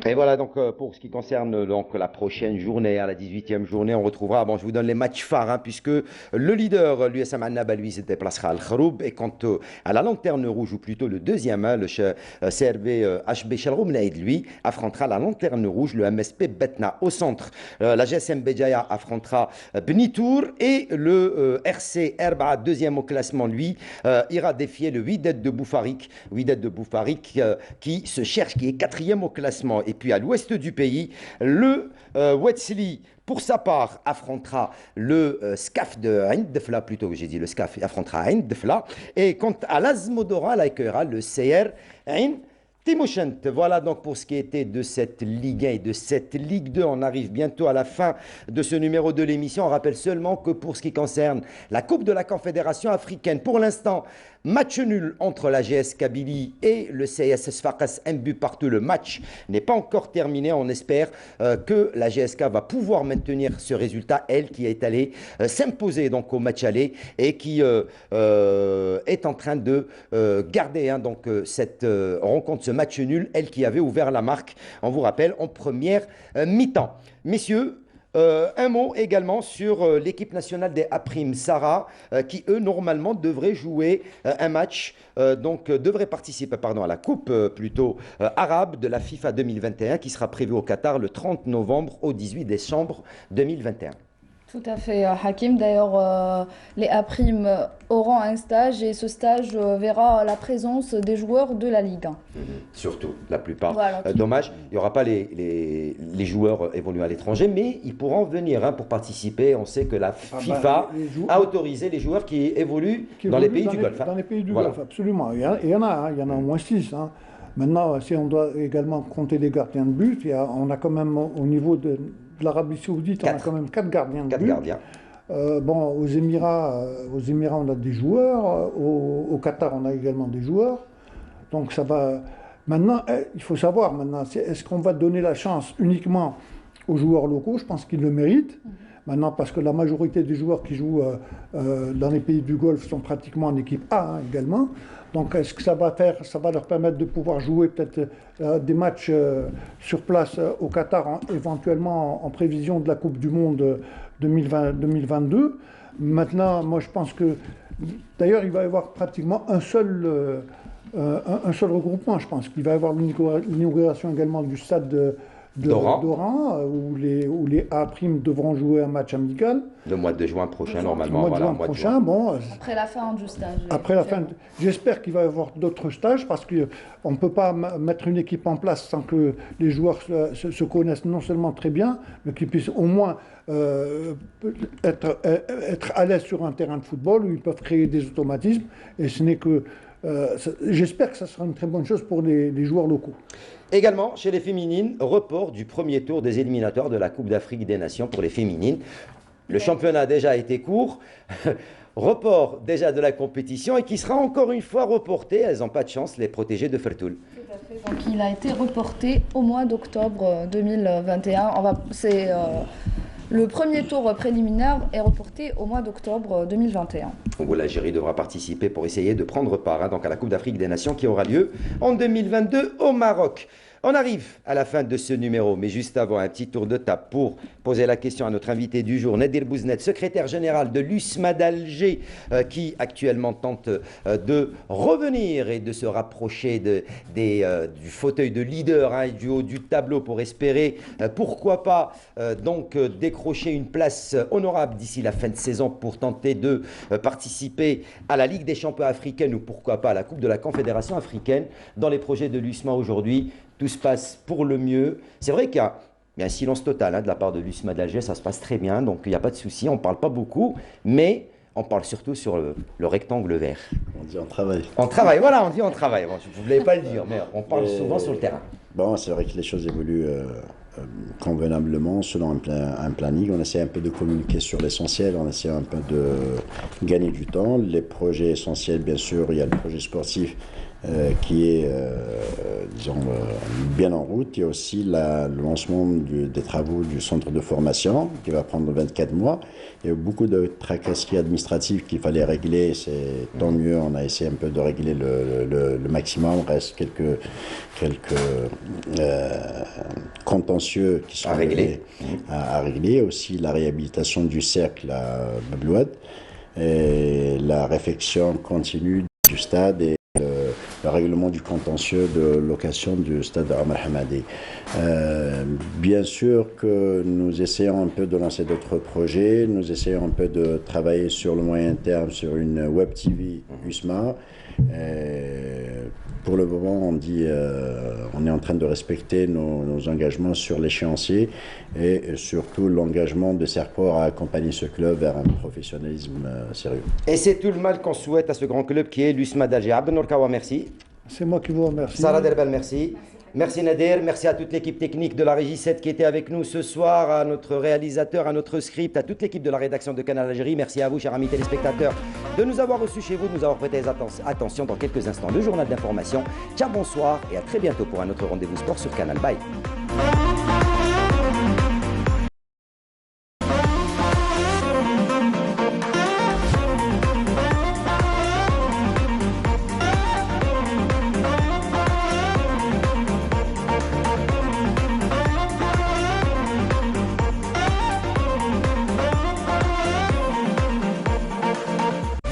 Et voilà donc pour ce qui concerne donc la prochaine journée, à la 18e journée, on retrouvera, je vous donne les matchs phares, puisque le leader, l'USM Annaba, lui, se déplacera à Al-Kharoub, et quant à la lanterne rouge, ou plutôt le deuxième, le CRB HB Shalroum Naïd, lui, affrontera la lanterne rouge, le MSP Betna. Au centre, la GSM Béjaïa affrontera Benitour, et le RC Erba, deuxième au classement, lui, ira défier le Wydad de Boufarik, qui se cherche, qui est 4e au classement. Et puis à l'ouest du pays, le Wetzli, pour sa part, affrontera le SCAF de Ain Defla, plutôt, j'ai dit le SCAF affrontera Ain Defla. Et quant à l'Azmodora, elle accueillera le CR Ain Timoshent. Voilà donc pour ce qui était de cette Ligue 1 et de cette Ligue 2. On arrive bientôt à la fin de ce numéro de l'émission. On rappelle seulement que pour ce qui concerne la Coupe de la Confédération africaine, pour l'instant, match nul entre la GS Kabylie et le CIS Sfakas, un but partout. Le match n'est pas encore terminé. On espère que la GSK va pouvoir maintenir ce résultat, elle qui est allée s'imposer donc au match aller et qui est en train de garder donc cette rencontre, ce match nul, elle qui avait ouvert la marque, on vous rappelle, en première mi-temps. Messieurs, un mot également sur l'équipe nationale des A' Sarah qui, eux, normalement, devraient jouer un match, devraient participer à la coupe plutôt arabe de la FIFA 2021 qui sera prévue au Qatar le 30 novembre au 18 décembre 2021. Tout à fait, Hakim. D'ailleurs, les A' auront un stage et ce stage verra la présence des joueurs de la Ligue 1. Surtout, la plupart. Voilà, Dommage, il n'y aura pas les joueurs évolués à l'étranger, mais ils pourront venir pour participer. On sait que la FIFA a autorisé les joueurs qui évoluent dans les pays du Golfe. Dans les pays du Golfe, absolument. Il y en a au moins 6. Maintenant, si on doit également compter les gardiens de but, on a quand même au niveau de l'Arabie Saoudite, on a quand même 4 gardiens de but. Aux Émirats, on a des joueurs. Au Qatar, on a également des joueurs. Donc ça va. Maintenant, il faut savoir est-ce qu'on va donner la chance uniquement aux joueurs locaux? Je pense qu'ils le méritent. Maintenant, parce que la majorité des joueurs qui jouent dans les pays du Golfe sont pratiquement en équipe A également. Donc, est-ce que ça va leur permettre de pouvoir jouer peut-être des matchs sur place au Qatar, éventuellement en prévision de la Coupe du Monde 2022? Maintenant, moi, je pense que, d'ailleurs, il va y avoir pratiquement un seul regroupement. Je pense qu'il va y avoir l'inauguration également du stade d'Oran, où les A' devront jouer un match amical. Le mois de juin prochain, normalement. Après la fin du stage. Après la fin. J'espère qu'il va y avoir d'autres stages parce qu'on ne peut pas mettre une équipe en place sans que les joueurs se connaissent non seulement très bien, mais qu'ils puissent au moins être à l'aise sur un terrain de football où ils peuvent créer des automatismes. Et ce n'est que. J'espère que ça sera une très bonne chose pour les joueurs locaux. Également, chez les féminines, report du premier tour des éliminatoires de la Coupe d'Afrique des Nations pour les féminines. Le championnat a déjà été court, report déjà de la compétition et qui sera encore une fois reporté. Elles n'ont pas de chance, les protégées de Fertoul. Tout à fait. Donc il a été reporté au mois d'octobre 2021. Le premier tour préliminaire est reporté au mois d'octobre 2021. L'Algérie devra participer pour essayer de prendre part donc à la Coupe d'Afrique des Nations qui aura lieu en 2022 au Maroc. On arrive à la fin de ce numéro, mais juste avant, un petit tour de table pour poser la question à notre invité du jour, Nadir Bouznet, secrétaire général de l'USMA d'Alger, qui actuellement tente de revenir et de se rapprocher du fauteuil de leader, du haut du tableau pour espérer, pourquoi pas, décrocher une place honorable d'ici la fin de saison pour tenter de participer à la Ligue des champions africaine ou pourquoi pas à la Coupe de la Confédération africaine. Dans les projets de l'USMA aujourd'hui, tout se passe pour le mieux. C'est vrai qu'il y a un silence total de la part de l'USMA d'Alger, ça se passe très bien, donc il n'y a pas de souci, on ne parle pas beaucoup, mais on parle surtout sur le rectangle vert. On dit on travaille. On travaille, voilà, on dit on travaille. Bon, je ne voulais pas le dire, mais on parle souvent sur le terrain. Bon, c'est vrai que les choses évoluent convenablement selon un planning. On essaie un peu de communiquer sur l'essentiel, on essaie un peu de gagner du temps. Les projets essentiels, bien sûr, il y a le projet sportif qui est, bien en route. Il y a aussi le lancement des travaux du centre de formation qui va prendre 24 mois. Il y a beaucoup de tracasseries administratives qu'il fallait régler. C'est tant mieux, on a essayé un peu de régler le maximum. Il reste quelques contentieux qui sont à régler. Aussi la réhabilitation du cercle à Bablouad et la réfection continue du stade et le règlement du contentieux de location du stade Omar Hamadi. Bien sûr que nous essayons un peu de lancer d'autres projets, nous essayons un peu de travailler sur le moyen terme sur une web TV USMA. Pour le moment, on est en train de respecter nos engagements sur l'échéancier et surtout l'engagement de Serport à accompagner ce club vers un professionnalisme sérieux. Et c'est tout le mal qu'on souhaite à ce grand club qui est l'USMA d'Alger. Abdel Kawa, merci. C'est moi qui vous remercie. Sarah Derbel, merci. Merci Nader, merci à toute l'équipe technique de la Régie 7 qui était avec nous ce soir, à notre réalisateur, à notre script, à toute l'équipe de la rédaction de Canal Algérie. Merci à vous, chers amis téléspectateurs, de nous avoir reçus chez vous, de nous avoir prêté attention dans quelques instants. Le journal d'information. Ciao, bonsoir et à très bientôt pour un autre rendez-vous sport sur Canal. Bye.